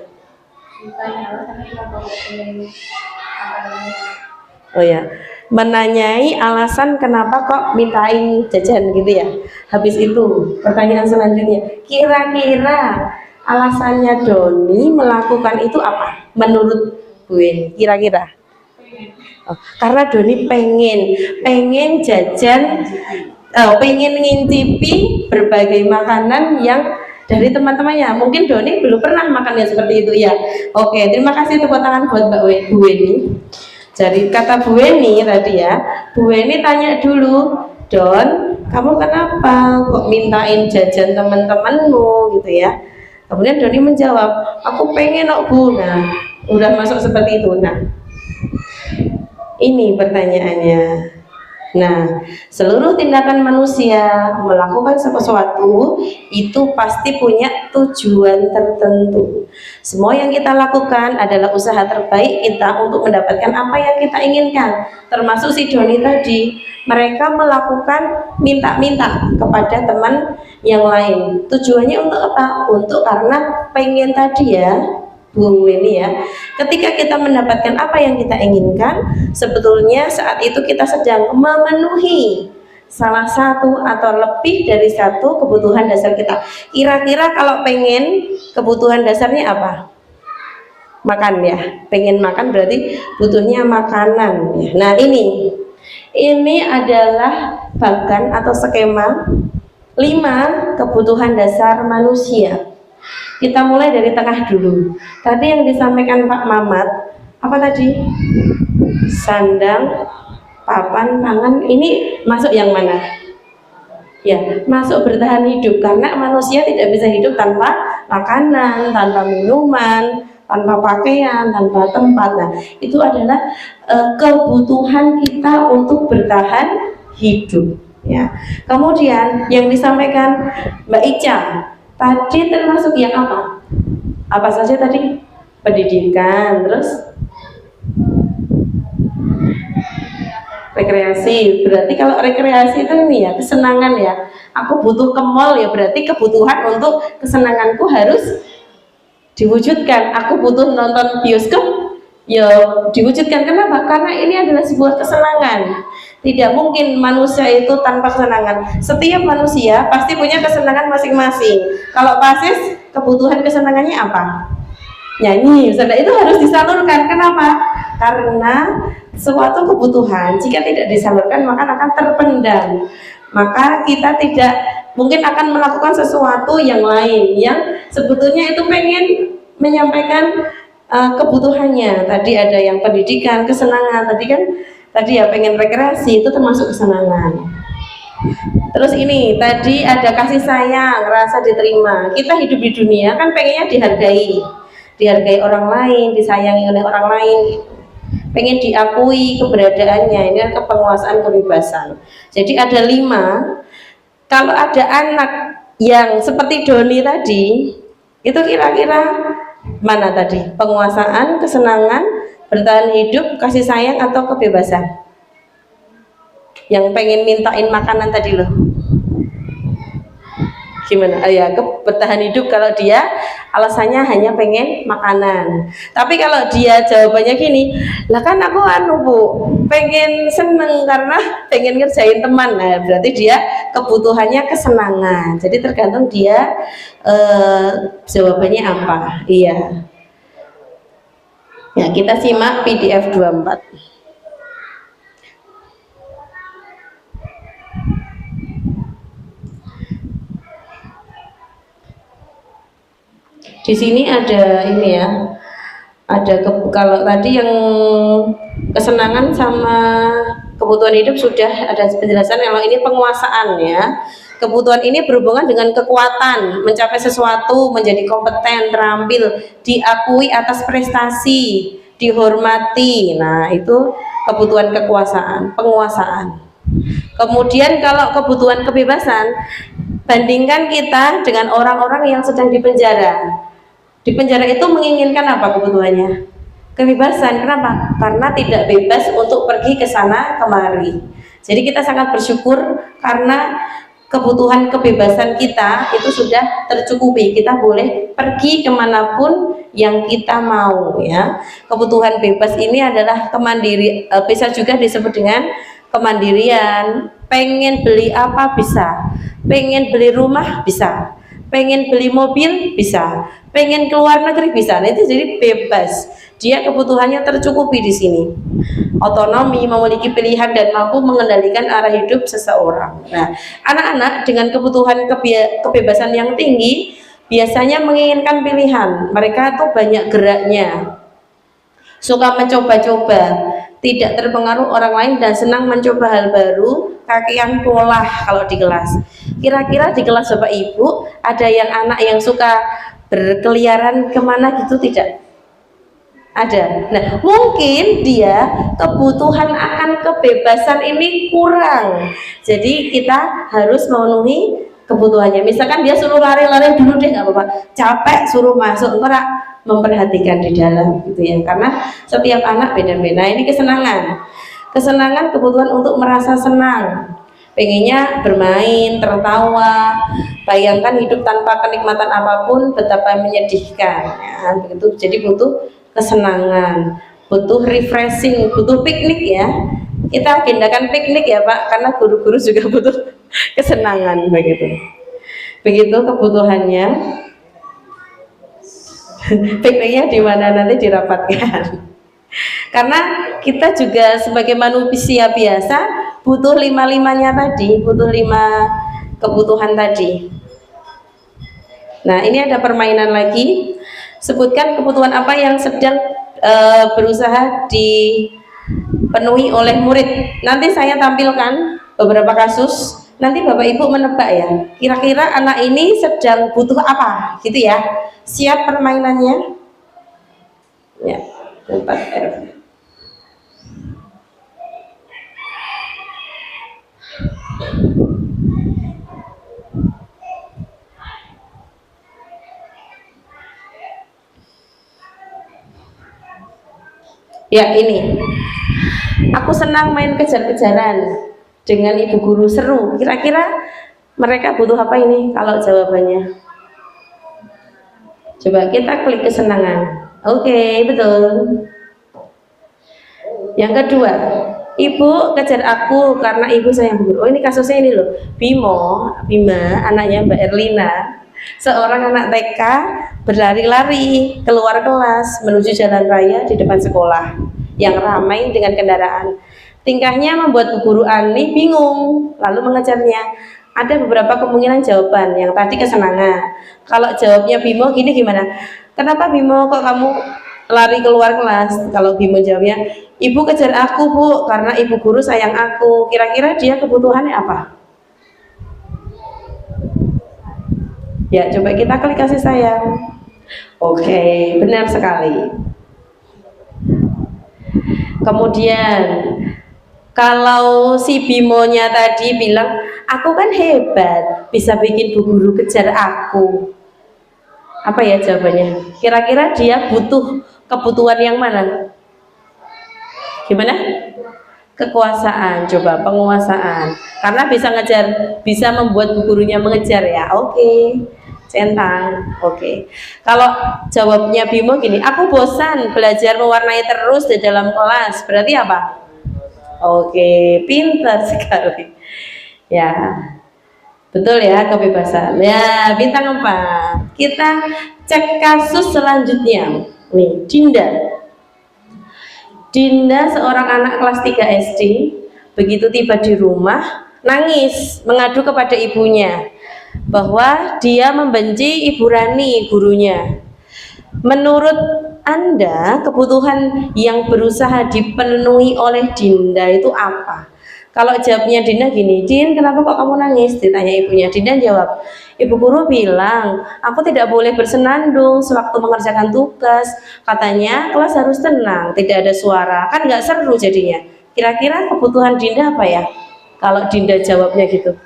Oh ya, menanyai alasan kenapa kok mintain jajan gitu ya. Habis itu pertanyaan selanjutnya, kira-kira alasannya Doni melakukan itu apa menurut Bu Eni? Kira-kira? Oh, karena Doni pengen jajan, pengen ngincipi berbagai makanan yang dari teman-temannya. Mungkin Doni belum pernah makan yang seperti itu ya. Oke, terima kasih tepuk tangan buat Bu Eni. Jadi kata Bu Eni tadi ya, Bu Eni tanya dulu, Don, kamu kenapa kok mintain jajan teman-temanmu gitu ya? Kemudian Doni menjawab, aku pengen kok Bu. Nah, udah masuk seperti itu. Nah, ini pertanyaannya. Nah, seluruh tindakan manusia melakukan sesuatu itu pasti punya tujuan tertentu. Semua yang kita lakukan adalah usaha terbaik kita untuk mendapatkan apa yang kita inginkan. Termasuk si Doni tadi, mereka melakukan minta-minta kepada teman yang lain. Tujuannya untuk apa? Untuk karena pengen tadi ya, Bu Eni ya, ketika kita mendapatkan apa yang kita inginkan, sebetulnya saat itu kita sedang memenuhi salah satu atau lebih dari satu kebutuhan dasar kita. Kira-kira kalau pengen, kebutuhan dasarnya apa? Makan ya, pengen makan berarti butuhnya makanan ya. Nah ini adalah bagan atau skema 5 kebutuhan dasar manusia. Kita mulai dari tengah dulu. Tadi yang disampaikan Pak Mamat, apa tadi? Sandang, papan, pangan, ini masuk yang mana? Ya, masuk bertahan hidup, karena manusia tidak bisa hidup tanpa makanan, tanpa minuman, tanpa pakaian, tanpa tempat. Nah, itu adalah kebutuhan kita untuk bertahan hidup. Ya. Kemudian yang disampaikan Mbak Ica, tadi termasuk yang apa? Apa saja tadi? Pendidikan, terus rekreasi. Berarti kalau rekreasi itu ini ya, kesenangan ya. Aku butuh ke mall ya, berarti kebutuhan untuk kesenanganku harus diwujudkan. Aku butuh nonton bioskop, ya diwujudkan. Kenapa? Karena ini adalah sebuah kesenangan. Tidak mungkin manusia itu tanpa kesenangan. Setiap manusia pasti punya kesenangan masing-masing. Kalau Pasis, kebutuhan kesenangannya apa? Nyanyi. Sudah, itu harus disalurkan. Kenapa? Karena suatu kebutuhan jika tidak disalurkan maka akan terpendam. Maka kita tidak mungkin akan melakukan sesuatu yang lain yang sebetulnya itu pengen menyampaikan kebutuhannya. Tadi ada yang pendidikan, kesenangan. Tadi ya pengen rekreasi, itu termasuk kesenangan. Terus ini tadi ada kasih sayang, rasa diterima. Kita hidup di dunia kan pengennya dihargai orang lain, disayangi oleh orang lain, pengen diakui keberadaannya. Ini kan kepenguasaan, kebebasan. Jadi ada 5. Kalau ada anak yang seperti Doni tadi, itu kira-kira mana tadi? Penguasaan, kesenangan, bertahan hidup, kasih sayang, atau kebebasan? Yang pengen mintain makanan tadi loh, gimana? Ya, bertahan hidup kalau dia alasannya hanya pengen makanan. Tapi kalau dia jawabannya gini, lah kan aku Bu, pengen seneng karena pengen ngerjain teman. Nah, berarti dia kebutuhannya kesenangan. Jadi tergantung dia jawabannya apa. Iya. Ya, kita simak PDF 24. Di sini ada ini ya, ada kalau tadi yang kesenangan sama kebutuhan hidup sudah ada penjelasan. Kalau ini penguasaan ya, kebutuhan ini berhubungan dengan kekuatan mencapai sesuatu, menjadi kompeten, terampil, diakui atas prestasi, dihormati. Nah, itu kebutuhan kekuasaan, penguasaan. Kemudian kalau kebutuhan kebebasan, bandingkan kita dengan orang-orang yang sedang dipenjara. Di penjara itu menginginkan apa kebutuhannya? Kebebasan. Kenapa? Karena tidak bebas untuk pergi ke sana kemari. Jadi kita sangat bersyukur karena kebutuhan kebebasan kita itu sudah tercukupi. Kita boleh pergi kemanapun yang kita mau, ya. Kebutuhan bebas ini adalah bisa juga disebut dengan kemandirian. Pengen beli apa bisa, pengen beli rumah bisa, pengen beli mobil bisa, pengen keluar negeri bisa. Nah, itu jadi bebas. Dia kebutuhannya tercukupi di sini. Otonomi, memiliki pilihan dan mampu mengendalikan arah hidup seseorang. Nah, anak-anak dengan kebutuhan kebebasan yang tinggi biasanya menginginkan pilihan. Mereka tuh banyak geraknya, suka mencoba-coba, tidak terpengaruh orang lain dan senang mencoba hal baru, kakean pola kalau di kelas. Kira-kira di kelas Bapak Ibu ada yang anak yang suka berkeliaran kemana gitu tidak? Ada. Nah, mungkin dia kebutuhan akan kebebasan ini kurang. Jadi kita harus memenuhi kebutuhannya. Misalkan dia suruh lari-lari dulu deh, nggak apa-apa. Capek suruh masuk, entar memperhatikan di dalam gitu ya. Karena setiap anak beda-beda. Ini kesenangan. Kesenangan, kebutuhan untuk merasa senang. Pengennya bermain, tertawa. Bayangkan hidup tanpa kenikmatan apapun betapa menyedihkan. Ya, begitu. Jadi butuh kesenangan, butuh refreshing, butuh piknik ya. Kita agendakan piknik ya Pak, karena guru-guru juga butuh kesenangan begitu. Begitu kebutuhannya. Pikniknya di mana nanti dirapatkan. Karena kita juga sebagai manusia biasa butuh lima-limanya tadi, butuh 5 kebutuhan tadi. Nah, ini ada permainan lagi. Sebutkan kebutuhan apa yang sedang berusaha dipenuhi oleh murid. Nanti saya tampilkan beberapa kasus. Nanti Bapak Ibu menebak ya. Kira-kira anak ini sedang butuh apa, gitu ya. Siap permainannya? Ya, 4F. Ya, ini. Aku senang main kejar-kejaran dengan ibu guru, seru. Kira-kira mereka butuh apa ini kalau jawabannya? Coba kita klik kesenangan. Oke, betul. Yang kedua, ibu kejar aku karena ibu sayang guru. Oh, ini kasusnya ini loh. Bima, anaknya Mbak Erlina. Seorang anak TK berlari-lari keluar kelas menuju jalan raya di depan sekolah yang ramai dengan kendaraan. Tingkahnya membuat Bu Guru Ani bingung, lalu mengejarnya. Ada beberapa kemungkinan jawaban. Yang tadi kesenangan. Kalau jawabnya Bimo gini gimana? Kenapa Bimo kok kamu lari keluar kelas? Kalau Bimo jawabnya, ibu kejar aku Bu karena ibu guru sayang aku. Kira-kira dia kebutuhannya apa? Ya, coba kita klik kasih sayang. Oke, benar sekali. Kemudian, kalau si Bimonya tadi bilang, aku kan hebat, bisa bikin Bu Guru kejar aku. Apa ya jawabannya? Kira-kira dia butuh kebutuhan yang mana? Gimana? Kekuasaan, coba penguasaan. Karena bisa ngejar, bisa membuat Bu Gurunya mengejar ya. Oke. Centang, oke. Kalau jawabnya Bimo gini, aku bosan belajar mewarnai terus di dalam kelas. Berarti apa? Oke, pintar sekali. Ya, betul ya, kebebasan. Ya, bintang 4. Kita cek kasus selanjutnya. Nih, Dinda seorang anak kelas 3 SD, begitu tiba di rumah, nangis, mengadu kepada ibunya bahwa dia membenci Ibu Rani, gurunya. Menurut Anda, kebutuhan yang berusaha dipenuhi oleh Dinda itu apa? Kalau jawabnya Dinda gini, Din, kenapa kok kamu nangis? Ditanya ibunya. Dinda jawab, Ibu guru bilang, aku tidak boleh bersenandung sewaktu mengerjakan tugas. Katanya kelas harus tenang, tidak ada suara. Kan nggak seru jadinya. Kira-kira kebutuhan Dinda apa ya? Kalau Dinda jawabnya gitu.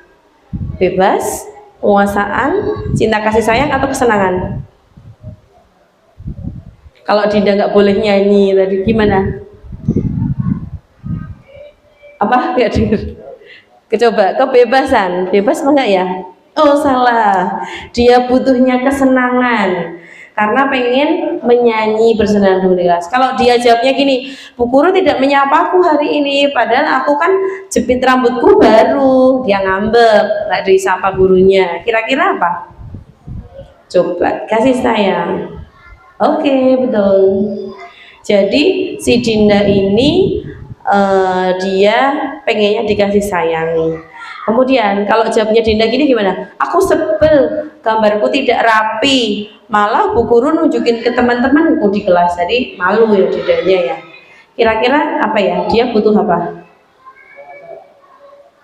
Bebas, penguasaan, cinta kasih sayang, atau kesenangan? Kalau Dinda nggak boleh nyanyi tadi gimana? Apa? Nggak dengar. Coba kebebasan, bebas apa enggak ya? Oh salah, dia butuhnya kesenangan karena pengen menyanyi bersenandung di kelas. Kalau dia jawabnya gini, Bu Guru tidak menyapaku hari ini, padahal aku kan jepit rambutku baru, dia ngambek, nggak disapa gurunya. Kira-kira apa? Coba kasih sayang. Oke, betul. Jadi si Dinda ini dia pengennya dikasih sayangi. Kemudian kalau jawabnya Dinda gini gimana? Aku sebel, gambarku tidak rapi, malah Bu Guru nunjukin ke teman-temanku di kelas. Jadi malu ya Dindanya ya. Kira-kira apa ya? Dia butuh apa?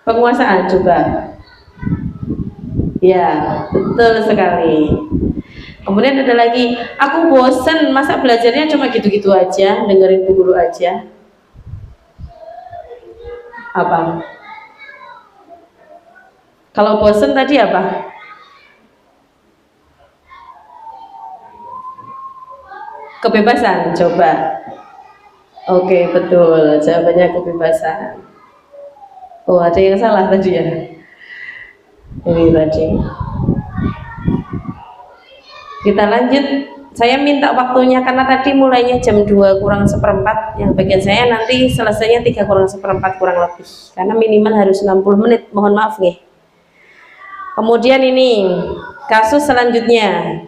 Penguasaan juga. Ya, betul sekali. Kemudian ada lagi, aku bosen, masa belajarnya cuma gitu-gitu aja, dengerin Bu Guru aja. Apa? Kalau bosen tadi apa? Kebebasan, coba. Oke, betul, jawabannya kebebasan. Oh, ada yang salah tadi ya? Ini tadi. Kita lanjut. Saya minta waktunya karena tadi mulainya jam 2 kurang seperempat. Yang bagian saya nanti selesainya 3 kurang seperempat kurang lebih. Karena minimal harus 60 menit. Mohon maaf nih. Kemudian ini kasus selanjutnya.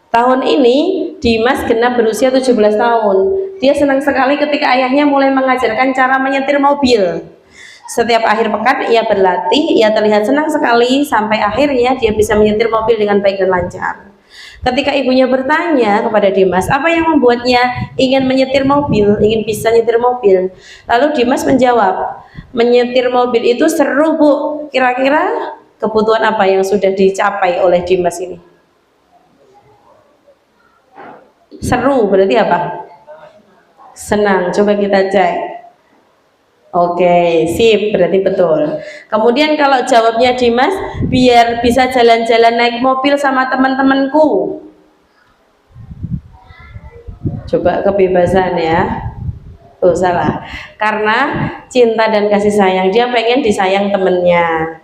Tahun ini Dimas genap berusia 17 tahun. Dia senang sekali ketika ayahnya mulai mengajarkan cara menyetir mobil. Setiap akhir pekan ia berlatih. Ia terlihat senang sekali sampai akhirnya dia bisa menyetir mobil dengan baik dan lancar. Ketika ibunya bertanya kepada Dimas, apa yang membuatnya ingin menyetir mobil, ingin bisa nyetir mobil? Lalu Dimas menjawab, menyetir mobil itu seru Bu. Kira-kira kebutuhan apa yang sudah dicapai oleh Dimas ini? Seru berarti apa? Senang. Coba kita cek. Oke, sip, berarti betul. Kemudian kalau jawabnya Dimas, biar bisa jalan-jalan naik mobil sama teman-temanku. Coba kebebasan ya. Oh salah. Karena cinta dan kasih sayang, dia pengen disayang temennya.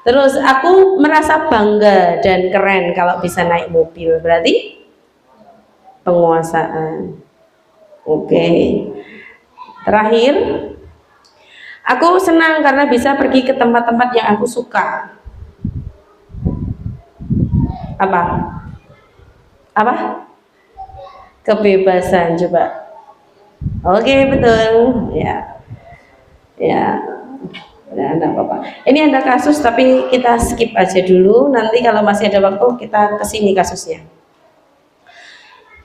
Terus aku merasa bangga dan keren kalau bisa naik mobil. Berarti penguasaan. Oke. Terakhir, aku senang karena bisa pergi ke tempat-tempat yang aku suka. Apa? Apa? Kebebasan, coba. Oke, betul. Ya. Ya. Nah, enggak apa-apa. Ini ada kasus tapi kita skip aja dulu. Nanti kalau masih ada waktu kita kesini kasusnya.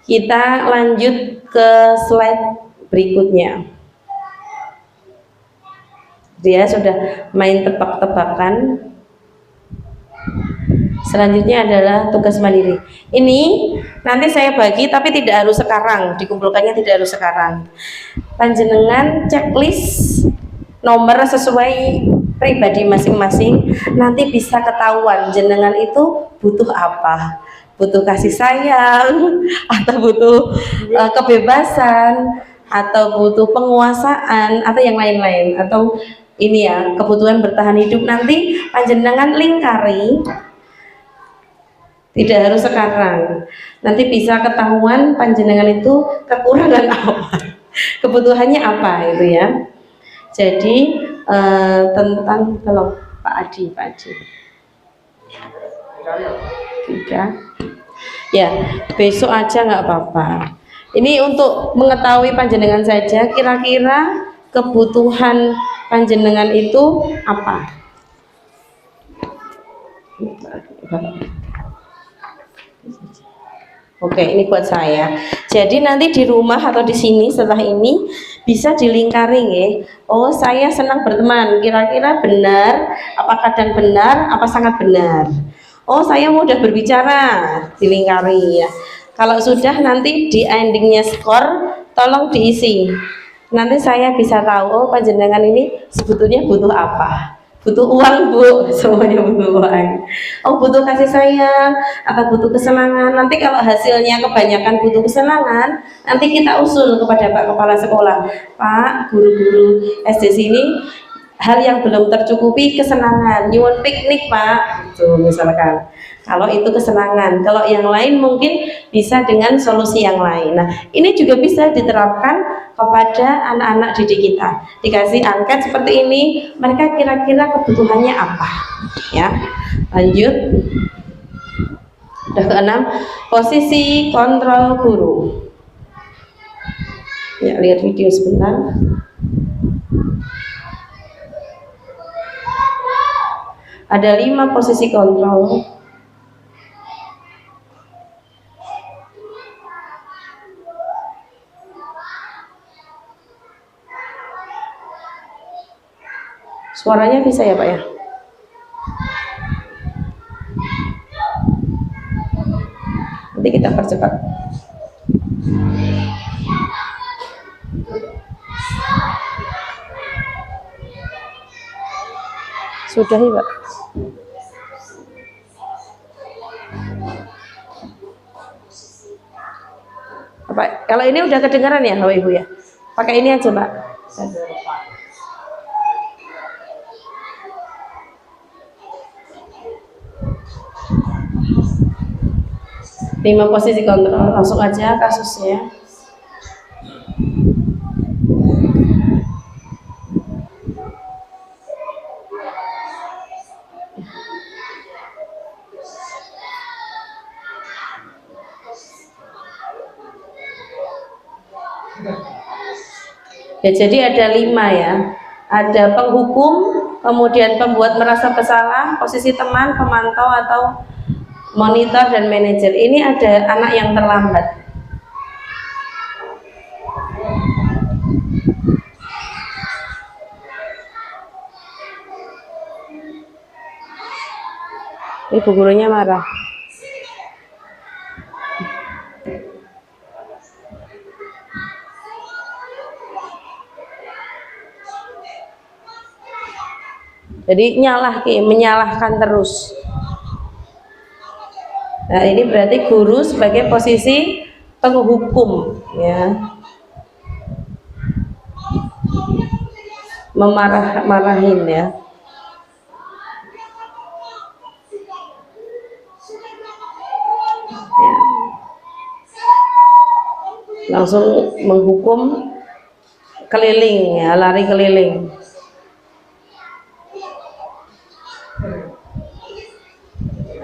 Kita lanjut ke slide berikutnya. Dia sudah main tebak-tebakan. Selanjutnya adalah tugas mandiri. Ini nanti saya bagi tapi tidak harus sekarang, dikumpulkannya tidak harus sekarang. Panjenengan checklist nomor sesuai pribadi masing-masing, nanti bisa ketahuan jenengan itu butuh apa. Butuh kasih sayang, atau butuh kebebasan, atau butuh penguasaan, atau yang lain-lain, atau ini ya, kebutuhan bertahan hidup. Nanti panjenengan lingkari, tidak harus sekarang. Nanti bisa ketahuan panjenengan itu kekurangan apa, kebutuhannya apa itu ya. Jadi tentang kalau Pak Adi. Tiga. Ya, besok aja nggak apa-apa. Ini untuk mengetahui panjenengan saja, kira-kira kebutuhan panjenengan itu apa? Oke, ini buat saya. Jadi nanti di rumah atau di sini setelah ini bisa dilingkari ya. Oh, saya senang berteman. Kira-kira benar? Apa kadang benar? Apa sangat benar? Oh, saya mudah berbicara. Dilingkari ya. Kalau sudah nanti di endingnya skor, tolong diisi. Nanti saya bisa tahu, oh panjenengan ini sebetulnya butuh apa. Butuh uang Bu, semuanya butuh uang. Oh butuh kasih sayang atau butuh kesenangan. Nanti kalau hasilnya kebanyakan butuh kesenangan, nanti kita usul kepada Pak Kepala Sekolah. Pak, guru-guru SD sini hal yang belum tercukupi kesenangan, nyuwun piknik Pak, gitu misalkan. Kalau itu kesenangan, kalau yang lain mungkin bisa dengan solusi yang lain. Nah, ini juga bisa diterapkan kepada anak-anak didik kita. Dikasih angket seperti ini, mereka kira-kira kebutuhannya apa? Ya, lanjut. Udah keenam, posisi kontrol guru. Ya, lihat video sebentar. Ada 5 posisi kontrol. Suaranya bisa ya Pak ya? Nanti kita percepat. Sudahi Pak. Apa? Kalau ini udah kedengaran ya Bapak Ibu ya? Pakai ini aja Pak. 5 posisi kontrol, langsung aja kasusnya. Ya, jadi ada 5 ya. Ada penghukum, kemudian pembuat merasa bersalah, posisi teman, pemantau atau monitor dan manajer. Ini ada anak yang terlambat. Ibu gurunya marah. Jadi menyalahkan terus. Nah, ini berarti guru sebagai posisi penghukum ya. Marahin ya. Langsung menghukum keliling ya, lari keliling.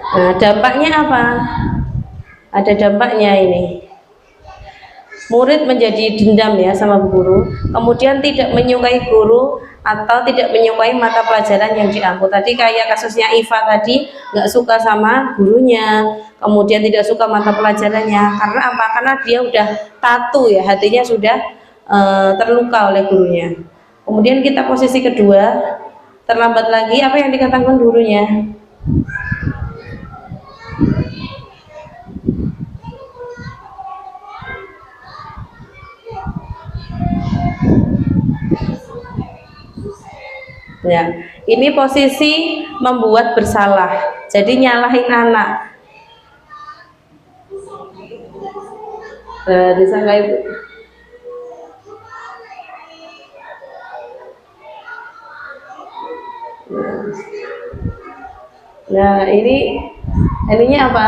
Nah, dampaknya apa? Ada dampaknya ini. Murid menjadi dendam ya sama guru, kemudian tidak menyukai guru atau tidak menyukai mata pelajaran yang diampu. Tadi kayak kasusnya Iva tadi, nggak suka sama gurunya, kemudian tidak suka mata pelajarannya. Karena apa? Karena dia udah tatu ya, hatinya sudah terluka oleh gurunya. Kemudian kita posisi kedua, terlambat lagi, apa yang dikatakan gurunya? Ya, ini posisi membuat bersalah. Jadi nyalahin anak. Disangka ibu. Nah, ininya apa?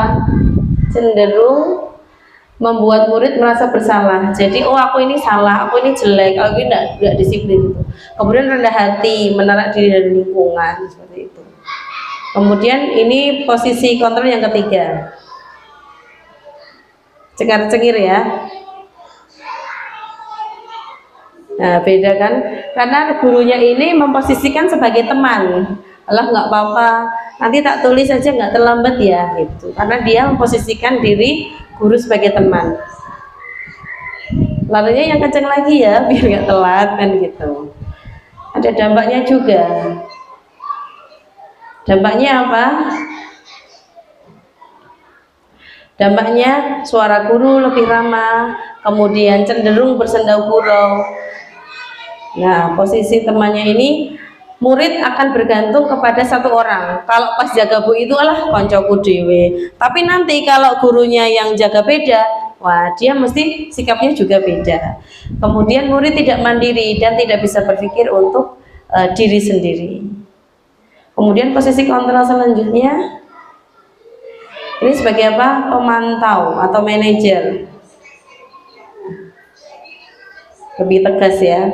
Cenderung membuat murid merasa bersalah. Jadi, oh aku ini salah, aku ini jelek, aku ini tidak disiplin. Kemudian rendah hati, menarik diri dari lingkungan seperti itu. Kemudian ini posisi kontrol yang ketiga. Cengar-cengir ya. Nah, beda kan? Karena gurunya ini memposisikan sebagai teman. Allah nggak apa-apa, nanti tak tulis saja nggak terlambat ya gitu. Karena dia memposisikan diri guru sebagai teman. Lalunya yang kenceng lagi ya biar nggak telat kan gitu. Ada dampaknya juga. Dampaknya apa? Dampaknya suara guru lebih ramah, kemudian cenderung bersendau gurau. Nah, posisi temannya ini murid akan bergantung kepada satu orang. Kalau pas jaga bu itu alah koncoku dewe. Tapi nanti kalau gurunya yang jaga beda, wah dia mesti sikapnya juga beda. Kemudian murid tidak mandiri dan tidak bisa berpikir untuk diri sendiri. Kemudian posisi kontrol selanjutnya ini sebagai apa? Pemantau atau manajer. Lebih tegas ya.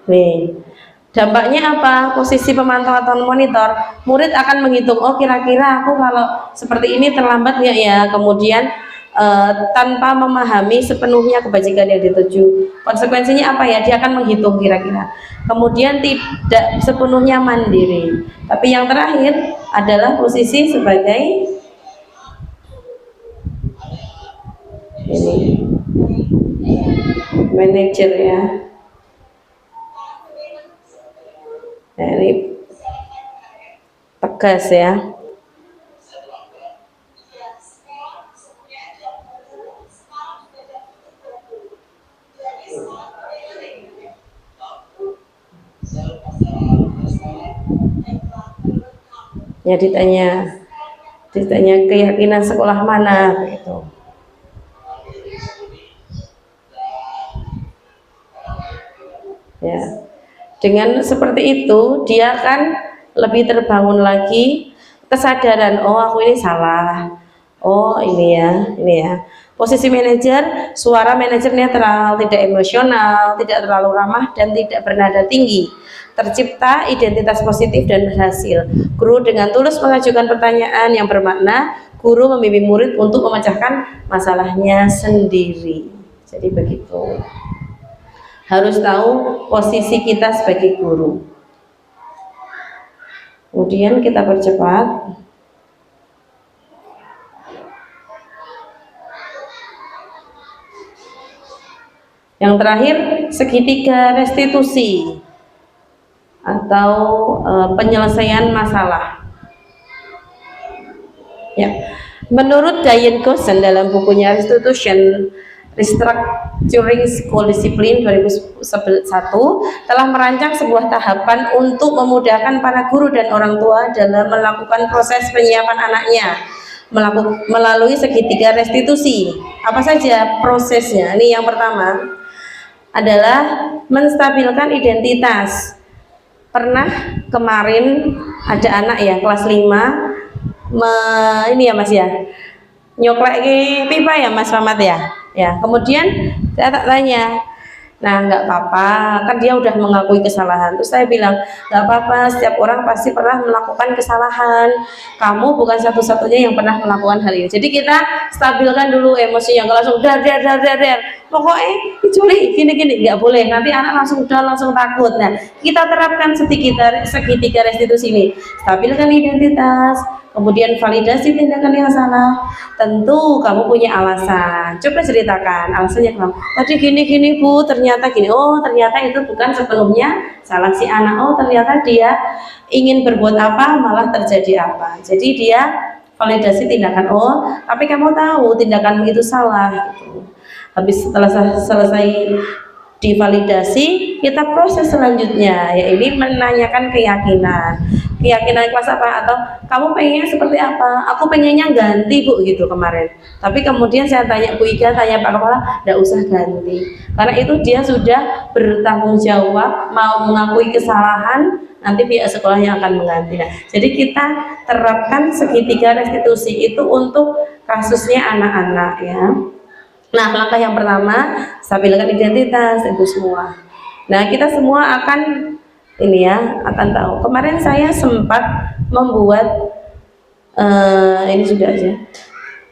Nih, dampaknya apa? Posisi pemantau atau monitor, murid akan menghitung, oh kira-kira aku kalau seperti ini terlambat nggak ya? Kemudian tanpa memahami sepenuhnya kebajikan yang dituju. Konsekuensinya apa ya? Dia akan menghitung kira-kira. Kemudian tidak sepenuhnya mandiri. Tapi yang terakhir adalah posisi sebagai ini manajer ya. Nah, ini tegas ya. Ya ditanya keyakinan sekolah mana gitu. Ya. Dengan seperti itu dia akan lebih terbangun lagi kesadaran, oh aku ini salah, oh ini ya. Posisi manajer, suara manajer netral, tidak emosional, tidak terlalu ramah dan tidak bernada tinggi. Tercipta identitas positif dan berhasil. Guru dengan tulus mengajukan pertanyaan yang bermakna, guru membimbing murid untuk memecahkan masalahnya sendiri. Jadi begitu. Harus tahu posisi kita sebagai guru. Kemudian kita percepat. Yang terakhir, segitiga restitusi atau penyelesaian masalah. Ya, menurut Diane Goshen dalam bukunya Restructuring School Discipline 2001 telah merancang sebuah tahapan untuk memudahkan para guru dan orang tua dalam melakukan proses penyiapan anaknya melalui segitiga restitusi. Apa saja prosesnya? Ini yang pertama adalah menstabilkan identitas. Pernah kemarin ada anak ya kelas 5 ini ya Mas ya, nyoklek pipa ya Mas Mamat ya. Ya, kemudian saya tak tanya, nah nggak apa-apa, kan dia udah mengakui kesalahan. Terus saya bilang, nggak apa-apa, setiap orang pasti pernah melakukan kesalahan. Kamu bukan satu-satunya yang pernah melakukan hal ini. Jadi kita stabilkan dulu emosinya, nggak langsung dar. Pokoknya dicuri gini-gini, nggak boleh. Nanti anak langsung takut. Nah, kita terapkan segitiga restitusi ini. Stabilkan identitas. Kemudian validasi tindakan yang salah. Tentu kamu punya alasan. Coba ceritakan alasannya kenapa. Tadi gini Bu, ternyata gini. Oh, ternyata itu bukan sepenuhnya salah si anak. Oh, ternyata dia ingin berbuat apa, malah terjadi apa. Jadi dia validasi tindakan. Oh, tapi kamu tahu tindakanmu itu salah. Gitu. Habis setelah selesai divalidasi, kita proses selanjutnya, yaitu menanyakan keyakinan kelas apa, atau kamu pengennya seperti apa? Aku pengennya ganti Bu gitu kemarin, tapi kemudian saya tanya Bu Ika, tanya Pak Kepala, tidak usah ganti, karena itu dia sudah bertanggung jawab, mau mengakui kesalahan, nanti pihak sekolahnya akan mengganti. Nah, jadi kita terapkan segitiga restitusi itu untuk kasusnya anak-anak ya. Nah, langkah yang pertama, stabilkan identitas itu semua. Nah, kita semua akan akan tahu. Kemarin saya sempat membuat ini sudah aja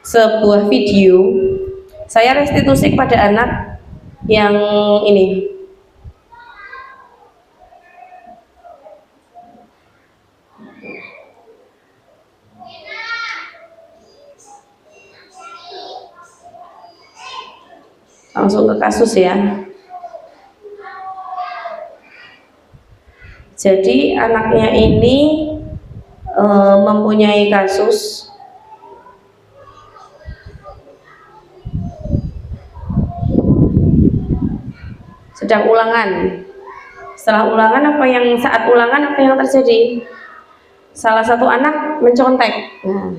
sebuah video. Saya restitusi kepada anak yang ini. Langsung ke kasus ya. Jadi anaknya ini mempunyai kasus sedang ulangan. Setelah ulangan saat ulangan apa yang terjadi? Salah satu anak mencontek. Nah,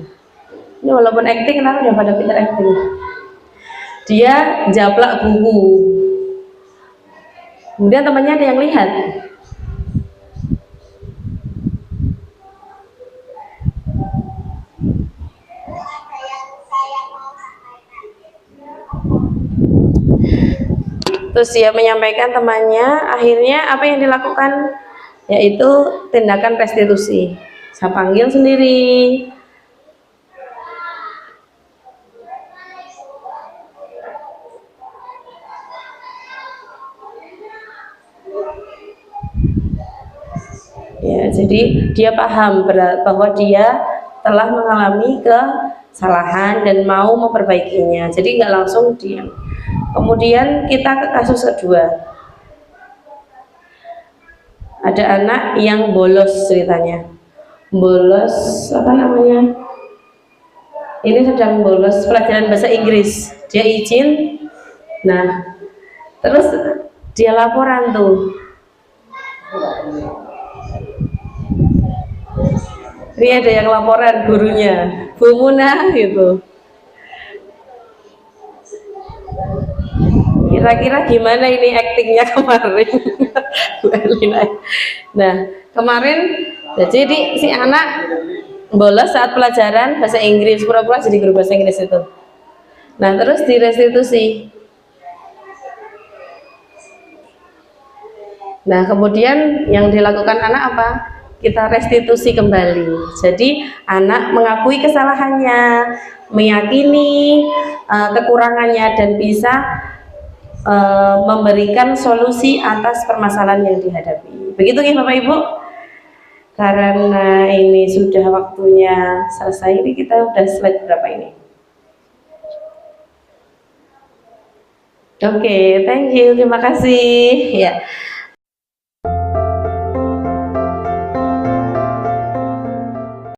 ini walaupun acting tapi udah pada pintar acting. Dia japlak buku. Kemudian temannya ada yang lihat. Terus dia menyampaikan temannya, akhirnya apa yang dilakukan? Yaitu tindakan restitusi. Saya panggil sendiri. Ya, jadi dia paham bahwa dia telah mengalami kesalahan dan mau memperbaikinya. Jadi nggak langsung diam. Kemudian kita ke kasus kedua. Ada anak yang bolos ceritanya. Bolos apa namanya? Ini sedang bolos pelajaran bahasa Inggris. Dia izin. Nah, terus dia laporan tuh. Ini ada yang laporan gurunya, Bu Munah gitu. Kira-kira gimana ini aktingnya kemarin? Bu Elina. Nah, kemarin jadi si anak bolos saat pelajaran bahasa Inggris, pura-pura jadi guru bahasa Inggris itu. Nah, terus direstitusi. Nah, kemudian yang dilakukan anak apa? Kita restitusi kembali. Jadi anak mengakui kesalahannya, meyakini kekurangannya dan bisa memberikan solusi atas permasalahan yang dihadapi. Begitu ya Bapak Ibu? Karena ini sudah waktunya selesai, ini kita udah slide berapa ini? Oke, thank you, terima kasih. Ya.